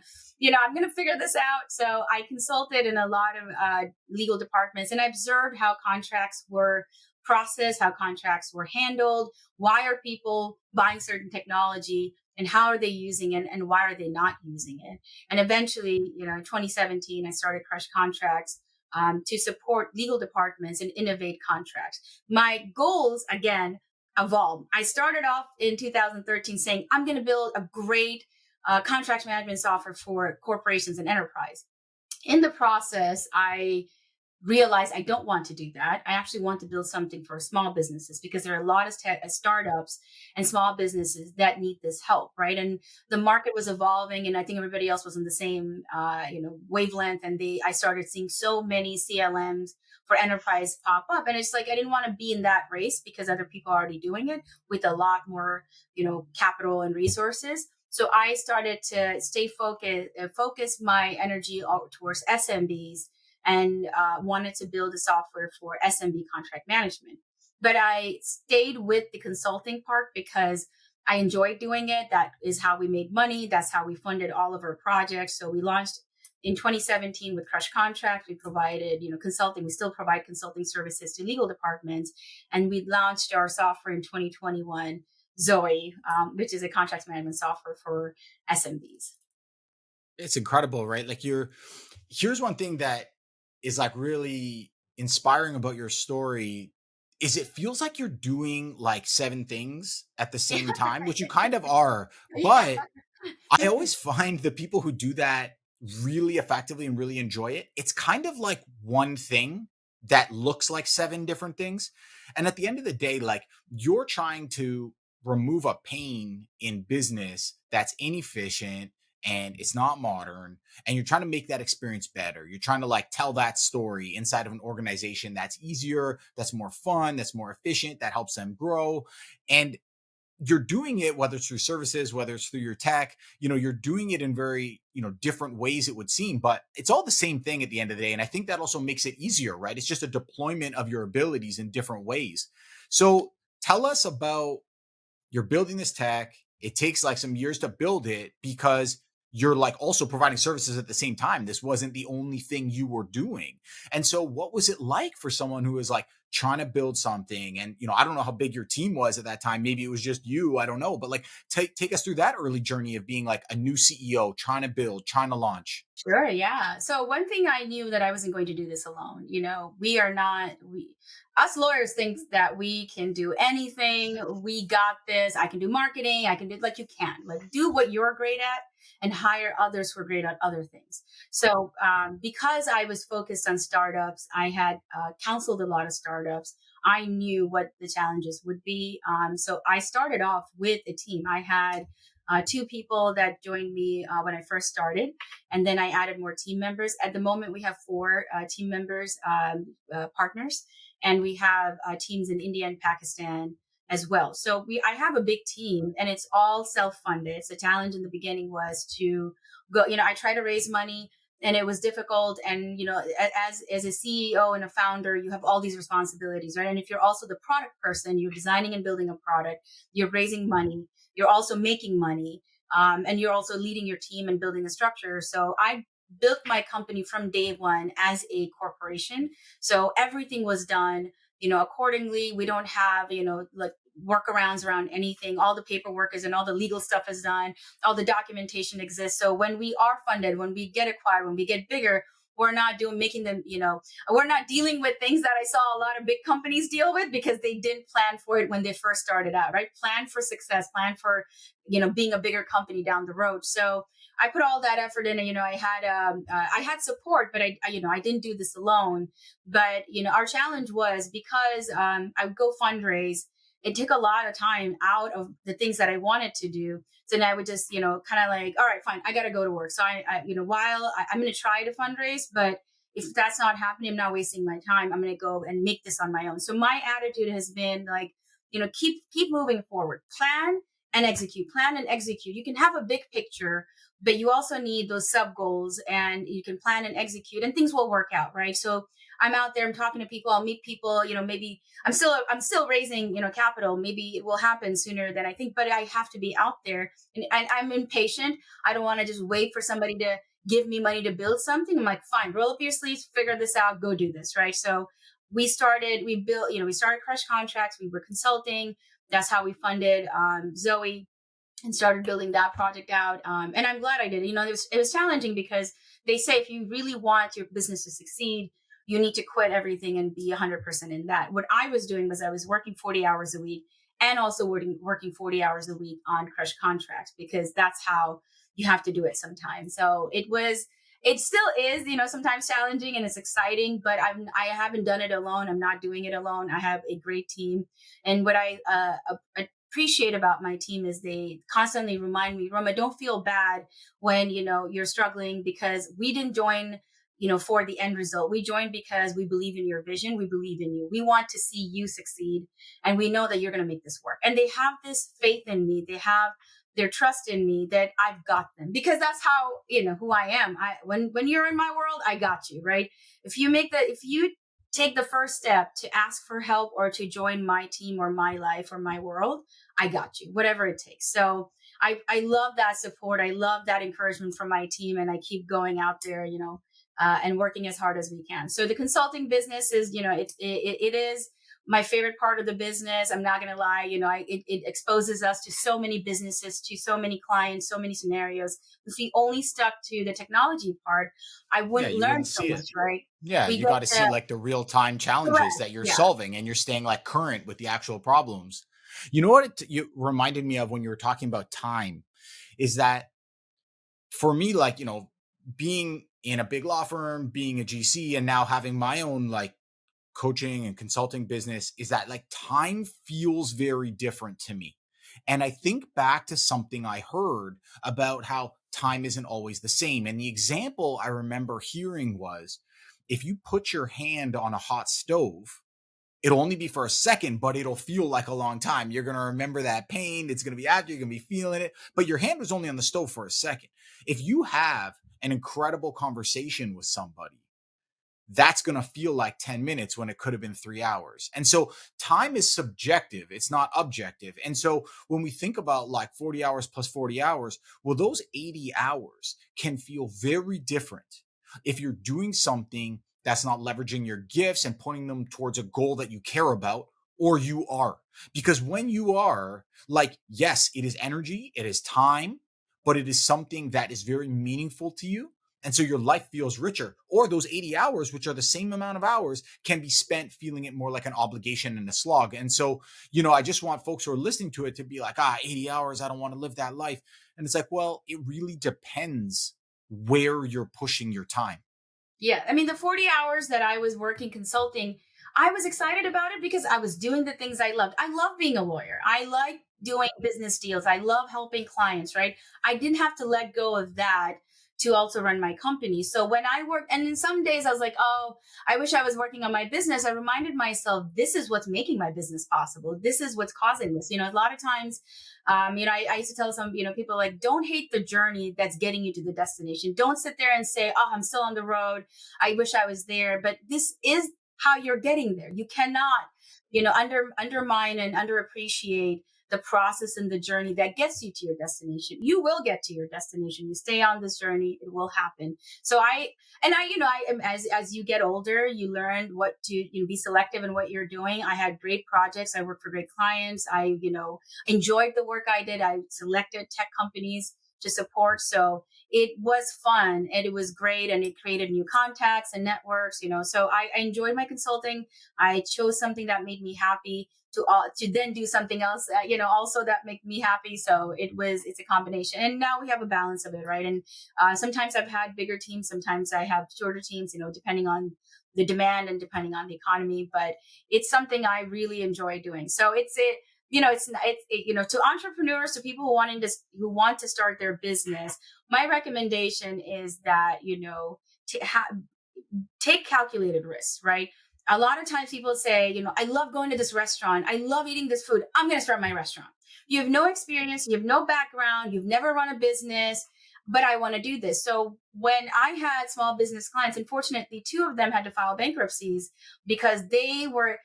Speaker 1: I'm going to figure this out. So I consulted in a lot of legal departments, and I observed how contracts were processed, how contracts were handled. Why are people buying certain technology, and how are they using it, and why are they not using it? And eventually, in 2017, I started Crush Contracts to support legal departments and innovate contracts. My goals, again, evolved. I started off in 2013 saying, I'm going to build a great contract management software for corporations and enterprise. In the process, I realized I don't want to do that. I actually want to build something for small businesses because there are a lot of startups and small businesses that need this help, right? And the market was evolving, and I think everybody else was in the same, wavelength. And I started seeing so many CLMs for enterprise pop up, and it's like I didn't want to be in that race because other people are already doing it with a lot more, capital and resources. So I started to focus my energy towards SMBs, and wanted to build a software for SMB contract management. But I stayed with the consulting part because I enjoyed doing it. That is how we made money. That's how we funded all of our projects. So we launched in 2017 with Crush Contract. We provided, consulting. We still provide consulting services to legal departments. And we launched our software in 2021, Zoey, which is a contract management software for SMBs.
Speaker 2: It's incredible, right? Like here's one thing that is like really inspiring about your story is it feels like you're doing like seven things at the same time, which you kind of are. But I always find the people who do that really effectively and really enjoy it, it's kind of like one thing that looks like seven different things. And at the end of the day, like you're trying to remove a pain in business that's inefficient and it's not modern, and you're trying to make that experience better. You're trying to like tell that story inside of an organization that's easier, that's more fun, that's more efficient, that helps them grow. And you're doing it, whether it's through services, whether it's through your tech, you're doing it in very, different ways it would seem, but it's all the same thing at the end of the day. And I think that also makes it easier, right? It's just a deployment of your abilities in different ways. So tell us about you're building this tech. It takes like some years to build it because you're like also providing services at the same time. This wasn't the only thing you were doing. And so what was it like for someone who is like trying to build something. And, I don't know how big your team was at that time. Maybe it was just you. I don't know. But like, take us through that early journey of being like a new CEO, trying to build, trying to launch.
Speaker 1: Sure, yeah. So one thing I knew that I wasn't going to do this alone. We are not we us lawyers think that we can do anything. We got this. I can do marketing. I can do like you can. Like do what you're great at and hire others who are great at other things. So because I was focused on startups, I had counseled a lot of startups. I knew what the challenges would be. So I started off with a team. I had two people that joined me when I first started, and then I added more team members. At the moment, we have four team members, partners, and we have teams in India and Pakistan as well. So I have a big team, and it's all self-funded. So the challenge in the beginning was to go. I try to raise money, and it was difficult. And as a CEO and a founder, you have all these responsibilities, right? And if you're also the product person, you're designing and building a product, you're raising money, you're also making money, and you're also leading your team and building a structure. So I built my company from day one as a corporation. So everything was done, accordingly. We don't have, like workarounds around anything. All the paperwork is and all the legal stuff is done. All the documentation exists. So when we are funded, when we get acquired, when we get bigger, we're not making them, we're not dealing with things that I saw a lot of big companies deal with because they didn't plan for it when they first started out, right? Plan for success, plan for, being a bigger company down the road. So I put all that effort in, and I had support, but I didn't do this alone. But our challenge was because I would go fundraise. It took a lot of time out of the things that I wanted to do. So then I would just, kind of like, all right, fine, I got to go to work. So while I'm going to try to fundraise, but if that's not happening, I'm not wasting my time. I'm going to go and make this on my own. So my attitude has been like, keep moving forward, plan and execute, plan and execute. You can have a big picture, but you also need those sub goals, and you can plan and execute, and things will work out, right? So I'm out there, I'm talking to people, I'll meet people, maybe I'm still raising, capital. Maybe it will happen sooner than I think, but I have to be out there, and I'm impatient. I don't want to just wait for somebody to give me money to build something. I'm like, fine, roll up your sleeves, figure this out, go do this, right? So we started Crush Contracts. We were consulting. That's how we funded Zoey and started building that project out. And I'm glad I did. It was challenging because they say if you really want your business to succeed, you need to quit everything and be 100% in that. What I was doing was I was working 40 hours a week and also working 40 hours a week on Crush Contracts, because that's how you have to do it sometimes. So it still is, sometimes challenging, and it's exciting, but I haven't done it alone. I'm not doing it alone. I have a great team. And what I appreciate about my team is they constantly remind me, Roma, don't feel bad when, you're struggling, because we didn't join, for the end result. We joined because we believe in your vision. We believe in you. We want to see you succeed. And we know that you're going to make this work. And they have this faith in me. They have their trust in me that I've got them, because that's how, who I am. When you're in my world, I got you, right? If you take the first step to ask for help or to join my team or my life or my world, I got you, whatever it takes. So I love that support. I love that encouragement from my team. And I keep going out there, and working as hard as we can. So the consulting business is, it is my favorite part of the business. I'm not going to lie. It exposes us to so many businesses, to so many clients, so many scenarios. If we only stuck to the technology part, I
Speaker 2: Yeah,
Speaker 1: wouldn't
Speaker 2: you
Speaker 1: learn
Speaker 2: wouldn't
Speaker 1: so
Speaker 2: see
Speaker 1: much,
Speaker 2: it.
Speaker 1: right?
Speaker 2: Yeah,
Speaker 1: We
Speaker 2: you
Speaker 1: get
Speaker 2: got to see
Speaker 1: to
Speaker 2: like the real time
Speaker 1: correct.
Speaker 2: challenges that you're
Speaker 1: Yeah.
Speaker 2: solving, and you're staying like current with the actual problems. You know what you reminded me of when you were talking about time is that for me, like, being in a big law firm, being a GC, and now having my own like coaching and consulting business, is that like time feels very different to me. And I think back to something I heard about how time isn't always the same. And the example I remember hearing was, if you put your hand on a hot stove, it'll only be for a second, but it'll feel like a long time. You're going to remember that pain. It's going to be after, you're going to be feeling it, but your hand was only on the stove for a second. If you have an incredible conversation with somebody, that's going to feel like 10 minutes when it could have been 3 hours. And so time is subjective, it's not objective. And so when we think about like 40 hours plus 40 hours, well, those 80 hours can feel very different if you're doing something that's not leveraging your gifts and putting them towards a goal that you care about, or you are. Because when you are, like, yes, it is energy, it is time, but it is something that is very meaningful to you. And so your life feels richer. Or those 80 hours, which are the same amount of hours, can be spent feeling it more like an obligation and a slog. And so, I just want folks who are listening to it to be like, 80 hours, I don't want to live that life. And it's like, well, it really depends where you're pushing your time.
Speaker 1: Yeah. I mean, the 40 hours that I was working consulting, I was excited about it because I was doing the things I loved. I love being a lawyer. I like doing business deals. I love helping clients, right? I didn't have to let go of that to also run my company. So when I worked, and in some days I was like, oh, I wish I was working on my business. I reminded myself, this is what's making my business possible. This is what's causing this. A lot of times, I used to tell some, people like, don't hate the journey that's getting you to the destination. Don't sit there and say, oh, I'm still on the road. I wish I was there. But this is how you're getting there. You cannot, undermine and underappreciate the process and the journey that gets you to your destination. You will get to your destination. You stay on this journey, it will happen. So I am, as you get older, you learn what to, be selective in what you're doing. I had great projects. I worked for great clients. I, enjoyed the work I did. I selected tech companies to support. So it was fun and it was great. And it created new contacts and networks, so I enjoyed my consulting. I chose something that made me happy to then do something else, also that make me happy. So it's a combination. And now we have a balance of it, right? And sometimes I've had bigger teams, sometimes I have shorter teams, depending on the demand and depending on the economy. But it's something I really enjoy doing. So to entrepreneurs, to people who want to start their business, my recommendation is that, take calculated risks, right? A lot of times people say, I love going to this restaurant. I love eating this food. I'm going to start my restaurant. You have no experience. You have no background. You've never run a business, but I want to do this. So when I had small business clients, unfortunately, 2 of them had to file bankruptcies because they were,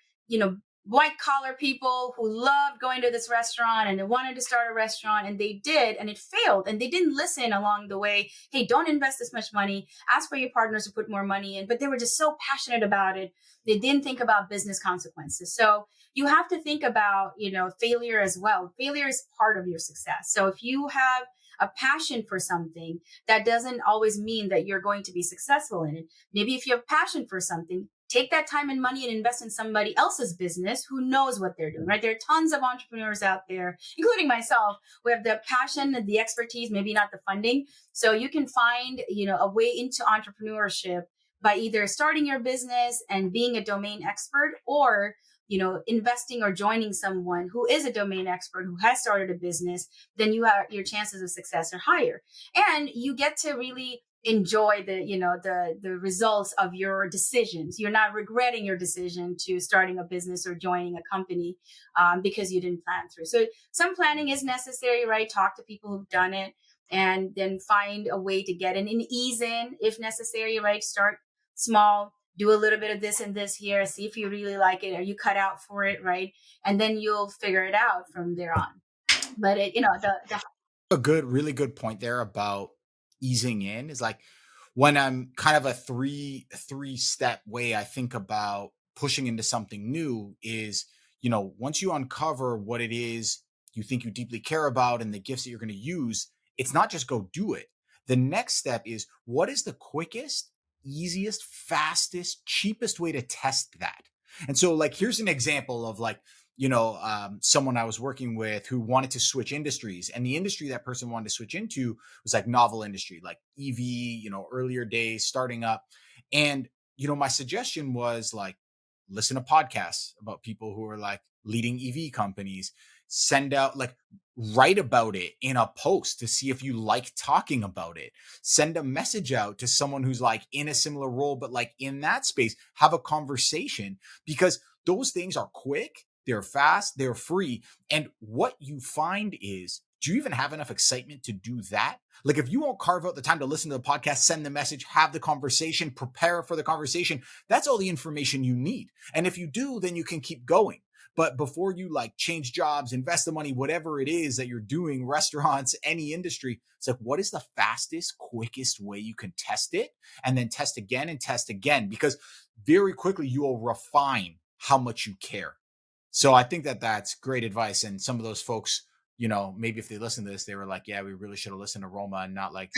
Speaker 1: white collar people who loved going to this restaurant and they wanted to start a restaurant, and they did, and it failed, and they didn't listen along the way. Hey, don't invest this much money. Ask for your partners to put more money in. But they were just so passionate about it. They didn't think about business consequences. So you have to think about, failure as well. Failure is part of your success. So if you have a passion for something, that doesn't always mean that you're going to be successful in it. Maybe if you have passion for something, take that time and money and invest in somebody else's business who knows what they're doing, right? There are tons of entrepreneurs out there, including myself, who have the passion and the expertise, maybe not the funding. So you can find, a way into entrepreneurship by either starting your business and being a domain expert, or investing or joining someone who is a domain expert who has started a business. Then your chances of success are higher, and you get to really enjoy the results of your decisions. You're not regretting your decision to starting a business or joining a company because you didn't plan through. So some planning is necessary, right? Talk to people who've done it, and then find a way to get in and ease in if necessary, right? Start small, do a little bit of this and this here, see if you really like it. Are you cut out for it, right? And then you'll figure it out from there on. But
Speaker 2: A really good point there about easing in is like, when I'm kind of a three step way I think about pushing into something new is, once you uncover what it is you think you deeply care about and the gifts that you're going to use, it's not just go do it. The next step is, what is the quickest, easiest, fastest, cheapest way to test that? And so, like, here's an example of, like, someone I was working with who wanted to switch industries, and the industry that person wanted to switch into was like novel industry, like EV, earlier days, starting up. And, my suggestion was like, listen to podcasts about people who are like leading EV companies, send out, like, write about it in a post to see if you like talking about it, send a message out to someone who's like in a similar role, but like in that space, have a conversation, because those things are quick, they're fast, they're free. And what you find is, do you even have enough excitement to do that? Like, if you won't carve out the time to listen to the podcast, send the message, have the conversation, prepare for the conversation, that's all the information you need. And if you do, then you can keep going. But before you like change jobs, invest the money, whatever it is that you're doing, restaurants, any industry, it's like, what is the fastest, quickest way you can test it? And then test again and test again, because very quickly you will refine how much you care. So I think that that's great advice. And some of those folks, maybe if they listen to this, they were like, yeah, we really should have listened to Roma and not like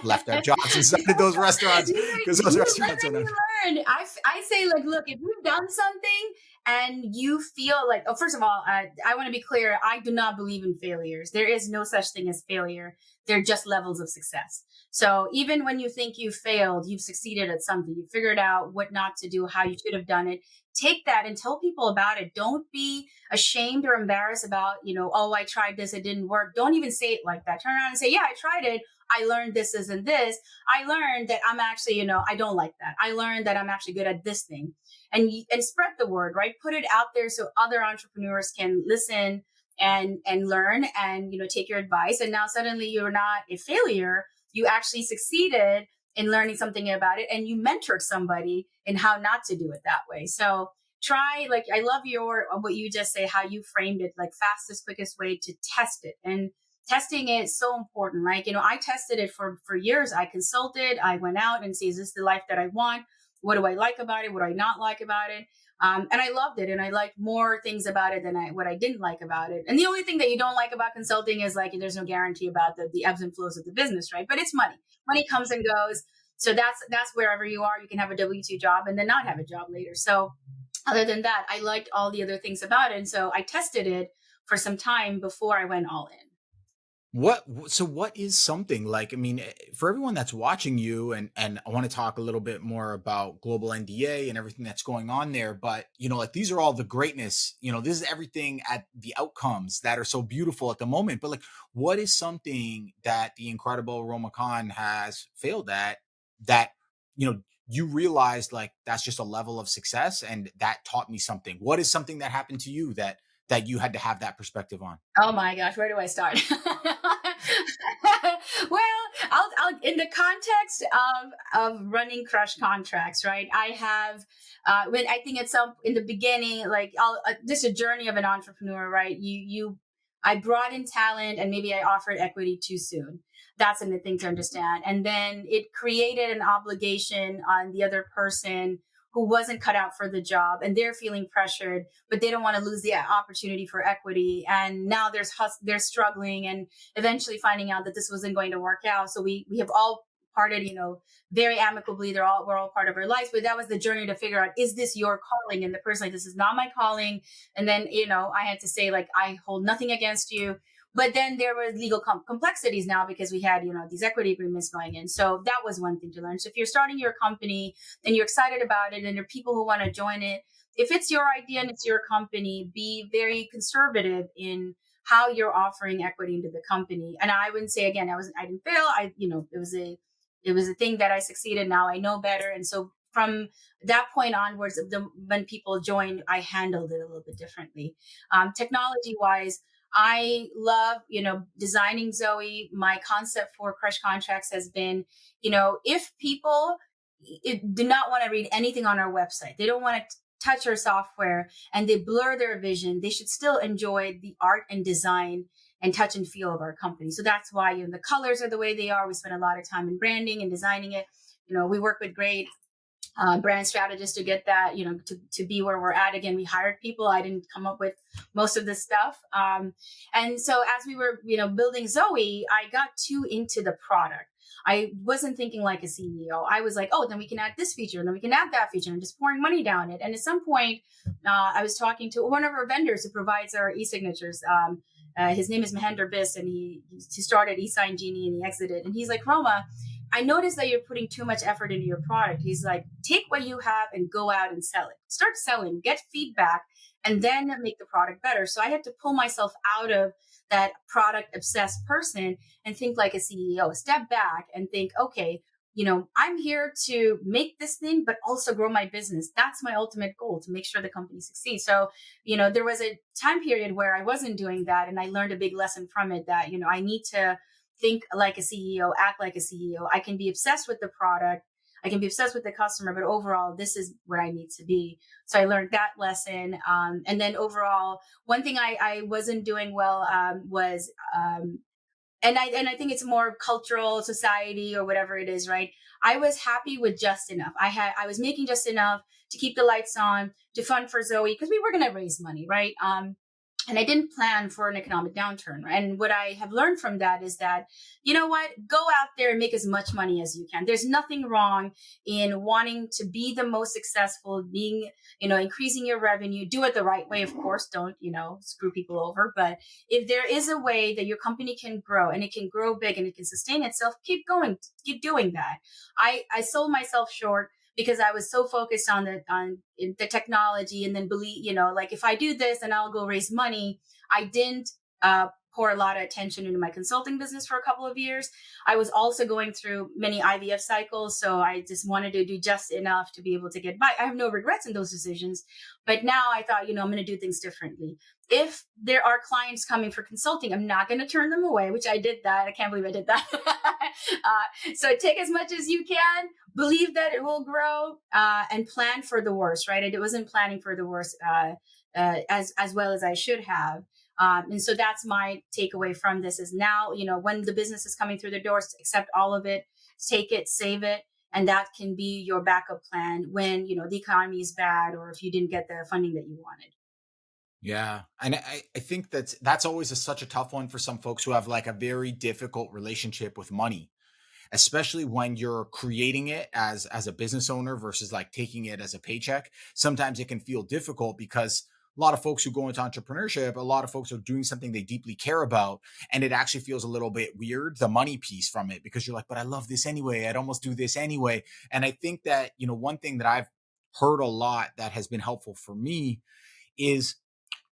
Speaker 2: left our jobs and started those restaurants, because those
Speaker 1: You live
Speaker 2: restaurants are
Speaker 1: and
Speaker 2: not.
Speaker 1: you learn. I say, like, look, if you've done something and you feel like, oh, first of all, I want to be clear. I do not believe in failures. There is no such thing as failure. They're just levels of success. So even when you think you failed, you've succeeded at something. You figured out what not to do, how you should have done it. Take that and tell people about it. Don't be ashamed or embarrassed about, oh, I tried this, it didn't work. Don't even say it like that. Turn around and say, yeah, I tried it. I learned this, and this. I learned that I'm actually, I don't like that. I learned that I'm actually good at this thing, and spread the word, right? Put it out there so other entrepreneurs can listen and learn and, take your advice. And now suddenly you're not a failure. You actually succeeded in learning something about it, and you mentored somebody in how not to do it that way. So try, like, I love what you just say, how you framed it, like fastest, quickest way to test it. And testing it is so important, right? I tested it for years. I consulted, I went out and see, is this the life that I want? What do I like about it? What do I not like about it? And I loved it. And I liked more things about it than what I didn't like about it. And the only thing that you don't like about consulting is, like, there's no guarantee about the ebbs and flows of the business, right? But it's money. Money comes and goes. So that's wherever you are. You can have a W-2 job and then not have a job later. So other than that, I liked all the other things about it. And so I tested it for some time before I went all in.
Speaker 2: What is something like, I mean, for everyone that's watching you, and I want to talk a little bit more about GlobalNDA and everything that's going on there, but like, these are all the greatness, this is everything at the outcomes that are so beautiful at the moment. But like, what is something that the incredible Roma Khan has failed at, that you realized, like, that's just a level of success and that taught me something? What is something that happened to you that you had to have that perspective on?
Speaker 1: Oh my gosh, where do I start? Well, I'll in the context of running crush contracts, right? I have when I think it's in the beginning, like, this is a journey of an entrepreneur, right? I brought in talent and maybe I offered equity too soon. That's the thing to understand. And then it created an obligation on the other person who wasn't cut out for the job, and they're feeling pressured, but they don't want to lose the opportunity for equity. And now they're struggling and eventually finding out that this wasn't going to work out. So we have all parted, very amicably. We're all part of our lives, but that was the journey to figure out, is this your calling? And the person, like, this is not my calling. And then, I had to say, like, I hold nothing against you. But then there were legal complexities now, because we had, these equity agreements going in. So that was one thing to learn. So if you're starting your company and you're excited about it and there are people who want to join it, if it's your idea and it's your company, be very conservative in how you're offering equity into the company. And I wouldn't say, again, I didn't fail. It was a thing that I succeeded. Now I know better. And so from that point onwards, when people joined, I handled it a little bit differently. Technology wise, I love, designing Zoey. My concept for crush contracts has been, if people do not want to read anything on our website, they don't want to touch our software, and they blur their vision, they should still enjoy the art and design and touch and feel of our company. So that's why, the colors are the way they are. We spend a lot of time in branding and designing it. We work with great brand strategists to get that, to be where we're at. Again, we hired people. I didn't come up with most of this stuff. And so as we were, building Zoey, I got too into the product. I wasn't thinking like a CEO. I was like, oh, then we can add this feature, and then we can add that feature, and just pouring money down it. And at some point, I was talking to one of our vendors who provides our e-signatures. His name is Mahendra Biss, and he started eSign Genie, and he exited. And he's like, Roma, I noticed that you're putting too much effort into your product. He's like, take what you have and go out and sell it. Start selling, get feedback, and then make the product better. So I had to pull myself out of that product obsessed person and think like a CEO, step back and think, okay, I'm here to make this thing, but also grow my business. That's my ultimate goal, to make sure the company succeeds. So, there was a time period where I wasn't doing that. And I learned a big lesson from it that, I need to think like a CEO, act like a CEO. I can be obsessed with the product. I can be obsessed with the customer, but overall, this is where I need to be. So I learned that lesson. And then overall, one thing I wasn't doing well was and I think it's more cultural, society, or whatever it is, right? I was happy with just enough. I was making just enough to keep the lights on, to fund for Zoey, because we were going to raise money, right? And I didn't plan for an economic downturn. And what I have learned from that is that, you know what, go out there and make as much money as you can. There's nothing wrong in wanting to be the most successful, being, increasing your revenue. Do it the right way, of course. Don't, screw people over. But if there is a way that your company can grow, and it can grow big, and it can sustain itself, keep going, keep doing that. I sold myself short because I was so focused on the technology, and then believe, like, if I do this, then I'll go raise money. I didn't pour a lot of attention into my consulting business for a couple of years. I was also going through many IVF cycles, so I just wanted to do just enough to be able to get by. I have no regrets in those decisions, but now I thought, I'm going to do things differently. If there are clients coming for consulting, I'm not going to turn them away, which I did that. I can't believe I did that. So take as much as you can, believe that it will grow, and plan for the worst, right? I wasn't planning for the worst as well as I should have. And so that's my takeaway from this is now, when the business is coming through the doors, accept all of it, take it, save it. And that can be your backup plan when, the economy is bad, or if you didn't get the funding that you wanted.
Speaker 2: Yeah. And I think that's always such a tough one for some folks who have like a very difficult relationship with money, especially when you're creating it as a business owner versus like taking it as a paycheck. Sometimes it can feel difficult because a lot of folks who go into entrepreneurship, a lot of folks are doing something they deeply care about. And it actually feels a little bit weird, the money piece from it, because you're like, but I love this anyway. I'd almost do this anyway. And I think that, one thing that I've heard a lot that has been helpful for me is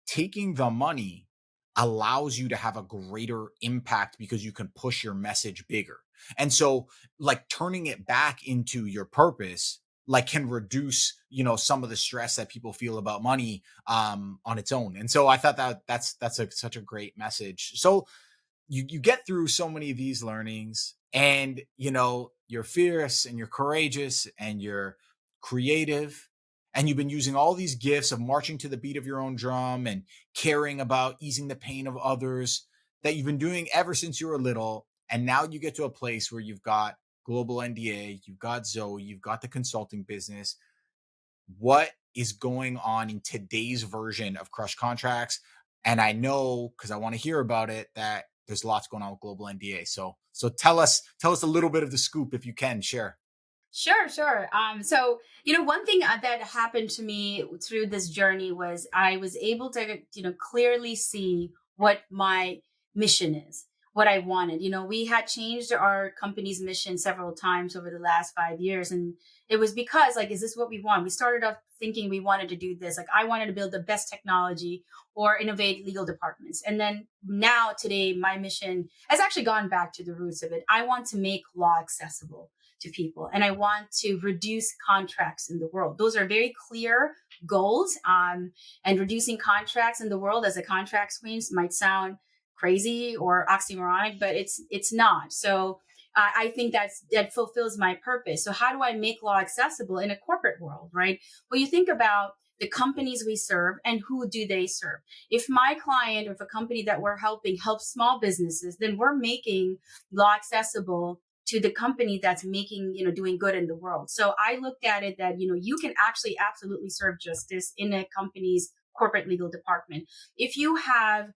Speaker 2: taking the money allows you to have a greater impact because you can push your message bigger. And so like turning it back into your purpose like can reduce, some of the stress that people feel about money on its own. And so I thought that that's such a great message. So you get through so many of these learnings, and you're fierce and you're courageous and you're creative, and you've been using all these gifts of marching to the beat of your own drum and caring about easing the pain of others that you've been doing ever since you were little. And now you get to a place where you've got GlobalNDA, you've got Zoey, you've got the consulting business. What is going on in today's version of Crush Contracts? And I know, because I want to hear about it, that there's lots going on with GlobalNDA. So tell us a little bit of the scoop if you can share.
Speaker 1: Sure, sure. So, one thing that happened to me through this journey was I was able to, clearly see what my mission is, what I wanted. We had changed our company's mission several times over the last 5 years. And it was because, like, is this what we want? We started off thinking we wanted to do this. Like, I wanted to build the best technology or innovate legal departments. And then now, today, my mission has actually gone back to the roots of it. I want to make law accessible to people, and I want to reduce contracts in the world. Those are very clear goals. And reducing contracts in the world as a contract queen might sound crazy or oxymoronic, but it's not. So I think that fulfills my purpose. So how do I make law accessible in a corporate world, right? Well, you think about the companies we serve and who do they serve. If my client or if a company that we're helping helps small businesses, then we're making law accessible to the company that's making, doing good in the world. So I looked at it that, you can actually absolutely serve justice in a company's corporate legal department. If you have,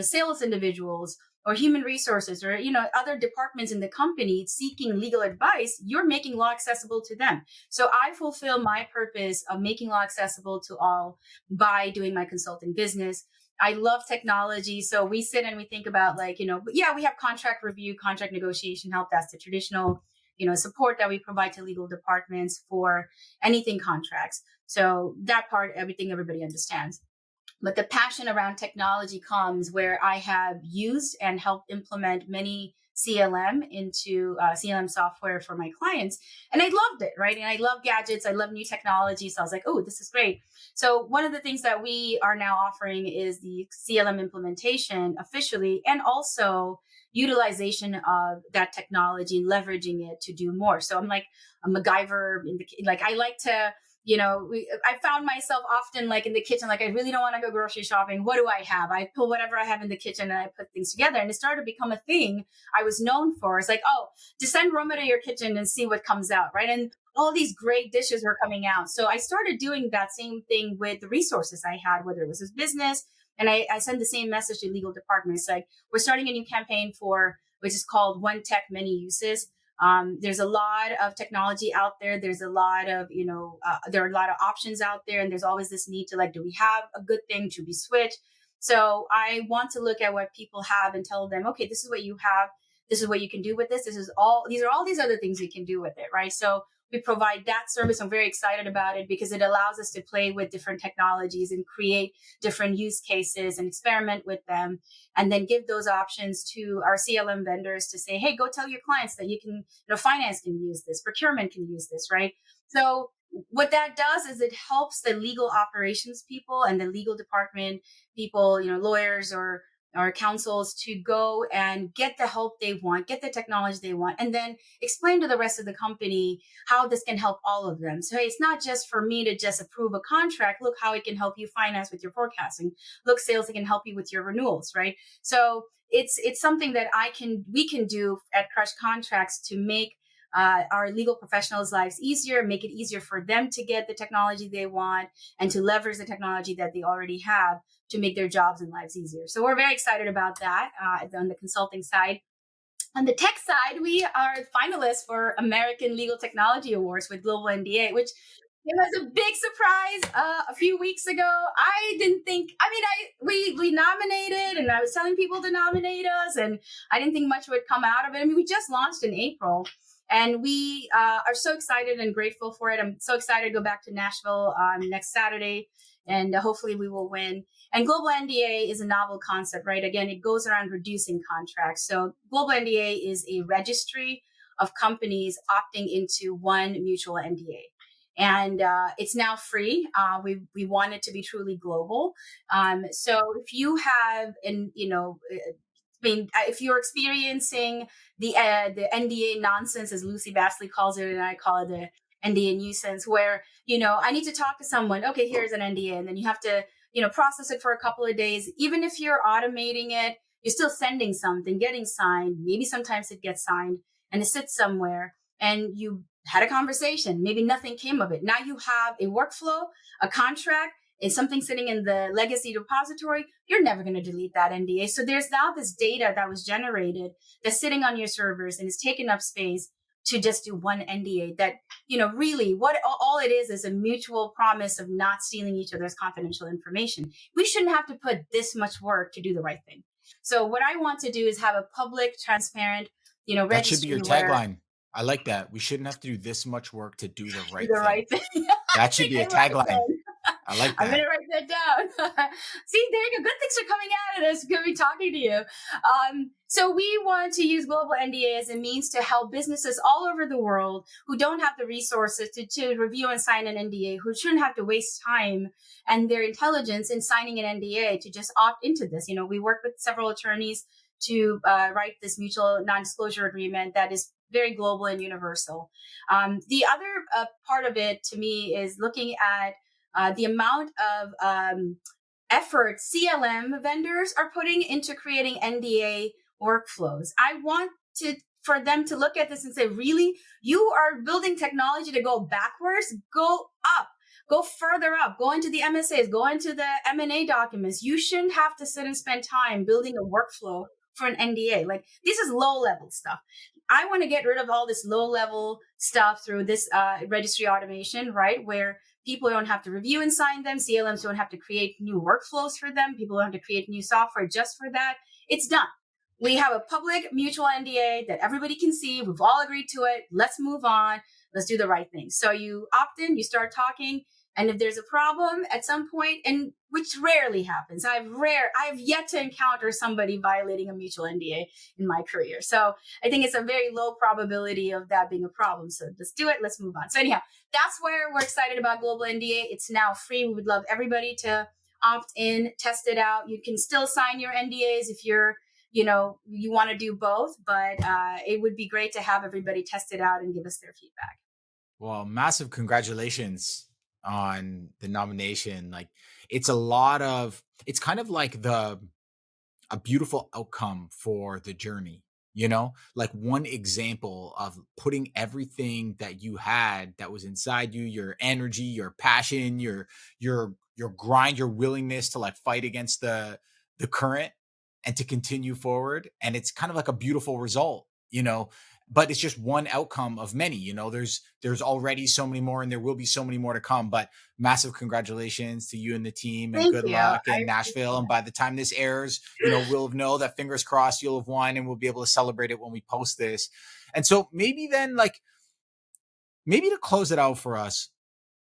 Speaker 1: sales individuals or human resources or, other departments in the company seeking legal advice, you're making law accessible to them. So I fulfill my purpose of making law accessible to all by doing my consulting business. I love technology. So we sit and we think about we have contract review, contract negotiation help. That's the traditional, support that we provide to legal departments for anything contracts. So that part, everything everybody understands. But the passion around technology comes where I have used and helped implement many CLM into CLM software for my clients. And I loved it, right? And I love gadgets. I love new technology. So I was like, oh, this is great. So one of the things that we are now offering is the CLM implementation officially. And also, utilization of that technology and leveraging it to do more. So I'm like a MacGyver like I like to, I found myself often like in the kitchen, like I really don't want to go grocery shopping. What do I have? I pull whatever I have in the kitchen and I put things together. And it started to become a thing I was known for. It's like, oh, just send Roma to your kitchen and see what comes out, right? And all these great dishes were coming out. So I started doing that same thing with the resources I had, whether it was his business. And I send the same message to legal departments. Like, we're starting a new campaign which is called One Tech, Many Uses. There's a lot of technology out there. There's a lot of, there are a lot of options out there. And there's always this need to like, do we have a good thing? Should we switch? So I want to look at what people have and tell them, okay, this is what you have. This is what you can do with this. These are all these other things you can do with it, right? So we provide that service. I'm very excited about it because it allows us to play with different technologies and create different use cases and experiment with them, and then give those options to our CLM vendors to say, hey, go tell your clients that you can, finance can use this, procurement can use this, right? So what that does is it helps the legal operations people and the legal department people, lawyers or councils, to go and get the help they want, get the technology they want, and then explain to the rest of the company how this can help all of them. So hey, it's not just for me to just approve a contract. Look how it can help you finance with your forecasting. Look, sales, it can help you with your renewals, right? So it's something that we can do at Crush Contracts to make our legal professionals' lives easier, make it easier for them to get the technology they want and to leverage the technology that they already have to make their jobs and lives easier. So we're very excited about that on the consulting side. On the tech side, we are finalists for American Legal Technology Awards with GlobalNDA, which it was a big surprise a few weeks ago. I didn't think, we nominated, and I was telling people to nominate us, and I didn't think much would come out of it. We just launched in April, and we are so excited and grateful for it. I'm so excited to go back to Nashville next Saturday, and hopefully we will win. And GlobalNDA is a novel concept, right? Again, it goes around reducing contracts. So GlobalNDA is a registry of companies opting into one mutual NDA. And it's now free. We want it to be truly global. So if you have, if you're experiencing the NDA nonsense, as Lucy Bastley calls it, and I call it the NDA nuisance, where, I need to talk to someone. Okay, here's an NDA. And then you have to, process it for a couple of days. Even if you're automating it, you're still sending something, getting signed. Maybe sometimes it gets signed and it sits somewhere, and you had a conversation. Maybe nothing came of it. Now you have a workflow, a contract, and something sitting in the legacy repository. You're never going to delete that NDA. So there's now this data that was generated that's sitting on your servers and is taking up space to just do one NDA that, really what all it is a mutual promise of not stealing each other's confidential information. We shouldn't have to put this much work to do the right thing. So what I want to do is have a public, transparent, registry.
Speaker 2: That should be your tagline. I like that. We shouldn't have to do this much work to do the right thing. That should be a tagline. I like that.
Speaker 1: I'm going to write that down. See, there you go. Good things are coming out of this. Good to be talking to you. So we want to use GlobalNDA as a means to help businesses all over the world who don't have the resources to review and sign an NDA, who shouldn't have to waste time and their intelligence in signing an NDA, to just opt into this. We work with several attorneys to write this mutual non-disclosure agreement that is very global and universal. The other part of it, to me, is looking at the amount of effort CLM vendors are putting into creating NDA workflows. I want for them to look at this and say, really, you are building technology to go backwards? Go up. Go further up, go into the MSAs, go into the M&A documents. You shouldn't have to sit and spend time building a workflow for an NDA. Like, this is low level stuff. I want to get rid of all this low level stuff through this registry automation, right? Where people don't have to review and sign them. CLMs don't have to create new workflows for them. People don't have to create new software just for that. It's done. We have a public mutual NDA that everybody can see. We've all agreed to it. Let's move on. Let's do the right thing. So you opt in, you start talking. And if there's a problem at some point, and which rarely happens, I've yet to encounter somebody violating a mutual NDA in my career. So I think it's a very low probability of that being a problem. So let's do it. Let's move on. So anyhow, that's where we're excited about GlobalNDA. It's now free. We would love everybody to opt in, test it out. You can still sign your NDAs if you're you want to do both, but it would be great to have everybody test it out and give us their feedback.
Speaker 2: Well, massive congratulations on the nomination. Like, it's a lot of, it's kind of like a beautiful outcome for the journey, like one example of putting everything that you had that was inside you, your energy, your passion, your grind, your willingness to like fight against the current and to continue forward. And it's kind of like a beautiful result, but it's just one outcome of many. There's already so many more and there will be so many more to come. But massive congratulations to you and the team, and
Speaker 1: Thank
Speaker 2: good
Speaker 1: you.
Speaker 2: luck
Speaker 1: I
Speaker 2: in Nashville. And by the time this airs, we'll know that, fingers crossed, you'll have won, and we'll be able to celebrate it when we post this. And so maybe then, like, maybe to close it out for us,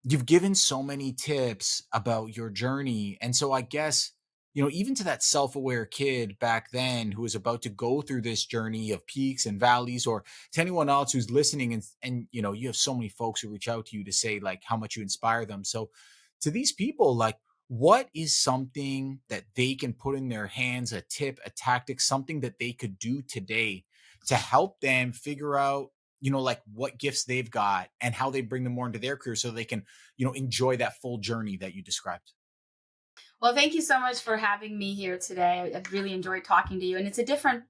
Speaker 2: you've given so many tips about your journey. And so I guess, even to that self-aware kid back then who was about to go through this journey of peaks and valleys, or to anyone else who's listening, and you have so many folks who reach out to you to say like how much you inspire them. So to these people, like, what is something that they can put in their hands, a tip, a tactic, something that they could do today to help them figure out, like what gifts they've got and how they bring them more into their career so they can, enjoy that full journey that you described?
Speaker 1: Well, thank you so much for having me here today. I've really enjoyed talking to you. And it's a different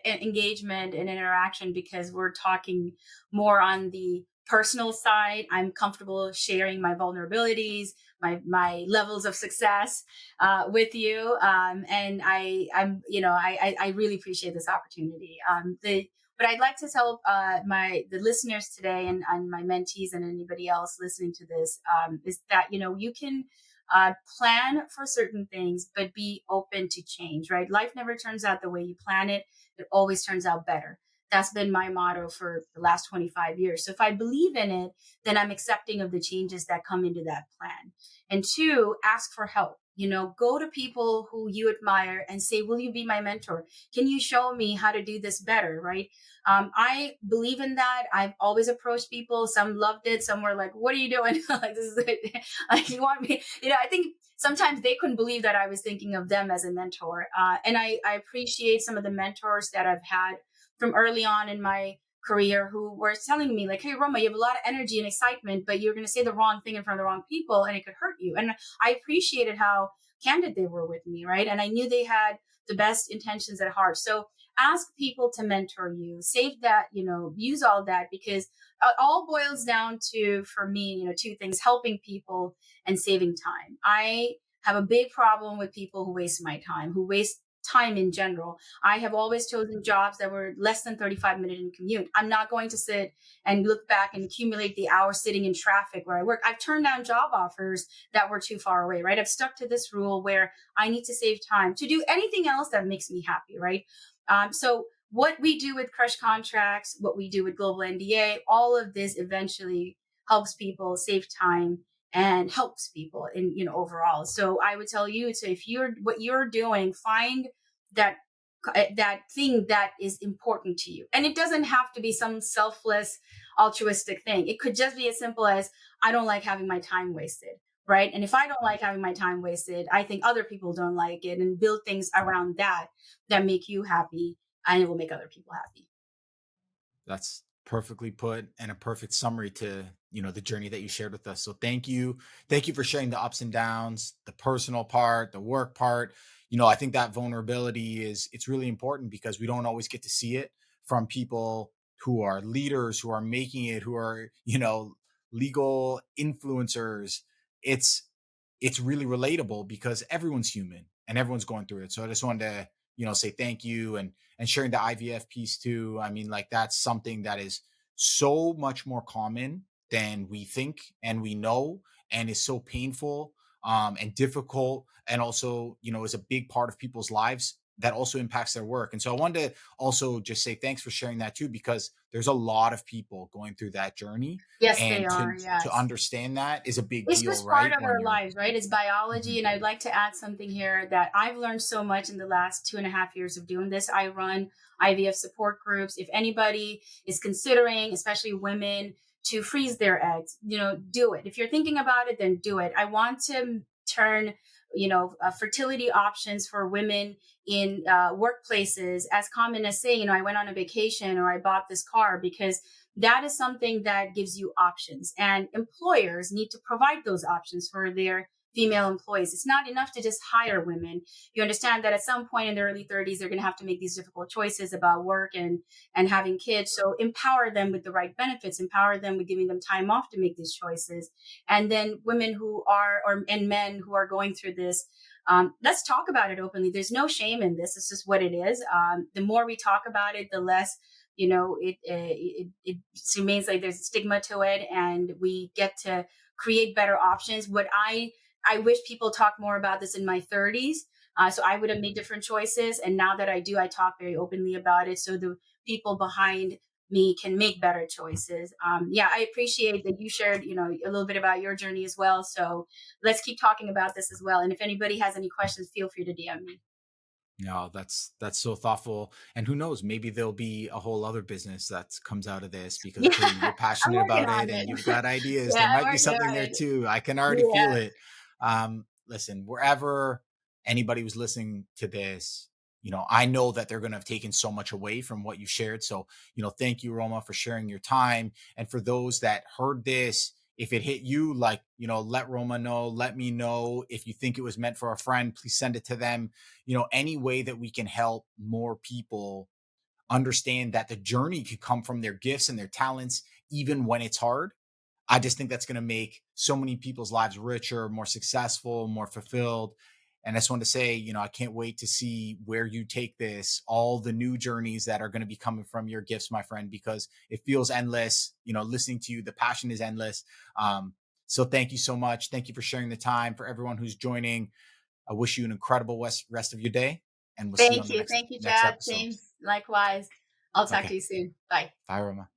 Speaker 1: engagement and interaction because we're talking more on the personal side. I'm comfortable sharing my vulnerabilities, my levels of success with you. And I really appreciate this opportunity. But I'd like to tell the listeners today, and my mentees and anybody else listening to this, is that you can plan for certain things, but be open to change, right? Life never turns out the way you plan it. It always turns out better. That's been my motto for the last 25 years. So if I believe in it, then I'm accepting of the changes that come into that plan. And two, ask for help. Go to people who you admire and say, will you be my mentor? Can you show me how to do this better? Right. I believe in that. I've always approached people. Some loved it. Some were like, what are you doing? Like, this is it. Like, you want me? I think sometimes they couldn't believe that I was thinking of them as a mentor. And I appreciate some of the mentors that I've had from early on in my career who were telling me like, hey, Roma, you have a lot of energy and excitement, but you're going to say the wrong thing in front of the wrong people and it could hurt you. And I appreciated how candid they were with me, right? And I knew they had the best intentions at heart. So ask people to mentor you, save that, use all that, because it all boils down to, for me, two things: helping people and saving time. I have a big problem with people who waste my time, who waste time in general. I have always chosen jobs that were less than 35-minute in commute. I'm not going to sit and look back and accumulate the hours sitting in traffic where I work. I've turned down job offers that were too far away, right? I've stuck to this rule where I need to save time to do anything else that makes me happy, right? So what we do with Crush Contracts, what we do with GlobalNDA, all of this eventually helps people save time and helps people in overall. So I would tell you to, if you're what you're doing, find that that thing that is important to you, and it doesn't have to be some selfless altruistic thing. It could just be as simple as, I don't like having my time wasted, right? And if I don't like having my time wasted, I think other people don't like it, and build things around that that make you happy, and it will make other people happy.
Speaker 2: That's perfectly put, and a perfect summary to, the journey that you shared with us. So thank you for sharing the ups and downs, the personal part, the work part. I think that vulnerability it's really important because we don't always get to see it from people who are leaders, who are making it, who are, legal influencers. It's really relatable because everyone's human and everyone's going through it. So I just wanted to, say thank you, and sharing the IVF piece too. I mean, like, that's something that is so much more common than we think and we know, and is so painful, and difficult, and also, is a big part of people's lives that also impacts their work. And so I wanted to also just say thanks for sharing that too, because there's a lot of people going through that journey,
Speaker 1: Yes, they
Speaker 2: and
Speaker 1: are.
Speaker 2: to
Speaker 1: Yes.
Speaker 2: understand that is a big
Speaker 1: It's
Speaker 2: deal,
Speaker 1: just part
Speaker 2: right?
Speaker 1: of
Speaker 2: When
Speaker 1: our
Speaker 2: you're
Speaker 1: lives, right? It's biology.
Speaker 2: Mhm.
Speaker 1: And I'd like to add something here that I've learned so much in the last 2.5 years of doing this. I run IVF support groups. If anybody is considering, especially women, to freeze their eggs, do it. If you're thinking about it, then do it. I want to turn fertility options for women in workplaces, as common as saying, I went on a vacation or I bought this car, because that is something that gives you options. And employers need to provide those options for their female employees. It's not enough to just hire women. You understand that at some point in their early 30s, they're going to have to make these difficult choices about work and having kids. So empower them with the right benefits, empower them with giving them time off to make these choices. And then women who are, and men who are going through this, let's talk about it openly. There's no shame in this. It's just what it is. The more we talk about it, the less, it remains like there's stigma to it, and we get to create better options. What I wish people talk more about this in my 30s. So I would have made different choices. And now that I do, I talk very openly about it, so the people behind me can make better choices. Yeah, I appreciate that you shared, a little bit about your journey as well. So let's keep talking about this as well. And if anybody has any questions, feel free to DM me.
Speaker 2: No, that's so thoughtful. And who knows, maybe there'll be a whole other business that comes out of this because
Speaker 1: Yeah,
Speaker 2: clearly you're
Speaker 1: I'm
Speaker 2: passionate
Speaker 1: working
Speaker 2: about
Speaker 1: on
Speaker 2: it and
Speaker 1: it.
Speaker 2: you've got ideas. There
Speaker 1: Yeah, I'm
Speaker 2: might be
Speaker 1: working
Speaker 2: something
Speaker 1: on
Speaker 2: there
Speaker 1: it.
Speaker 2: too. I can already feel
Speaker 1: Yeah.
Speaker 2: it. Listen, wherever anybody who's listening to this, I know that they're going to have taken so much away from what you shared. So, thank you, Roma, for sharing your time. And for those that heard this, if it hit you, like, let Roma know, let me know. If you think it was meant for a friend, please send it to them. Any way that we can help more people understand that the journey could come from their gifts and their talents, even when it's hard. I just think that's going to make so many people's lives richer, more successful, more fulfilled. And I just want to say, I can't wait to see where you take this, all the new journeys that are going to be coming from your gifts, my friend, because it feels endless. Listening to you, the passion is endless. So thank you so much. Thank you for sharing the time. For everyone who's joining, I wish you an incredible rest of your day, and we'll see you on
Speaker 1: Thank
Speaker 2: the
Speaker 1: you.
Speaker 2: next
Speaker 1: Thank you,
Speaker 2: next
Speaker 1: Chad.
Speaker 2: episode.
Speaker 1: Thanks. Likewise. I'll talk
Speaker 2: Okay,
Speaker 1: to you soon. Bye.
Speaker 2: bye, Roma.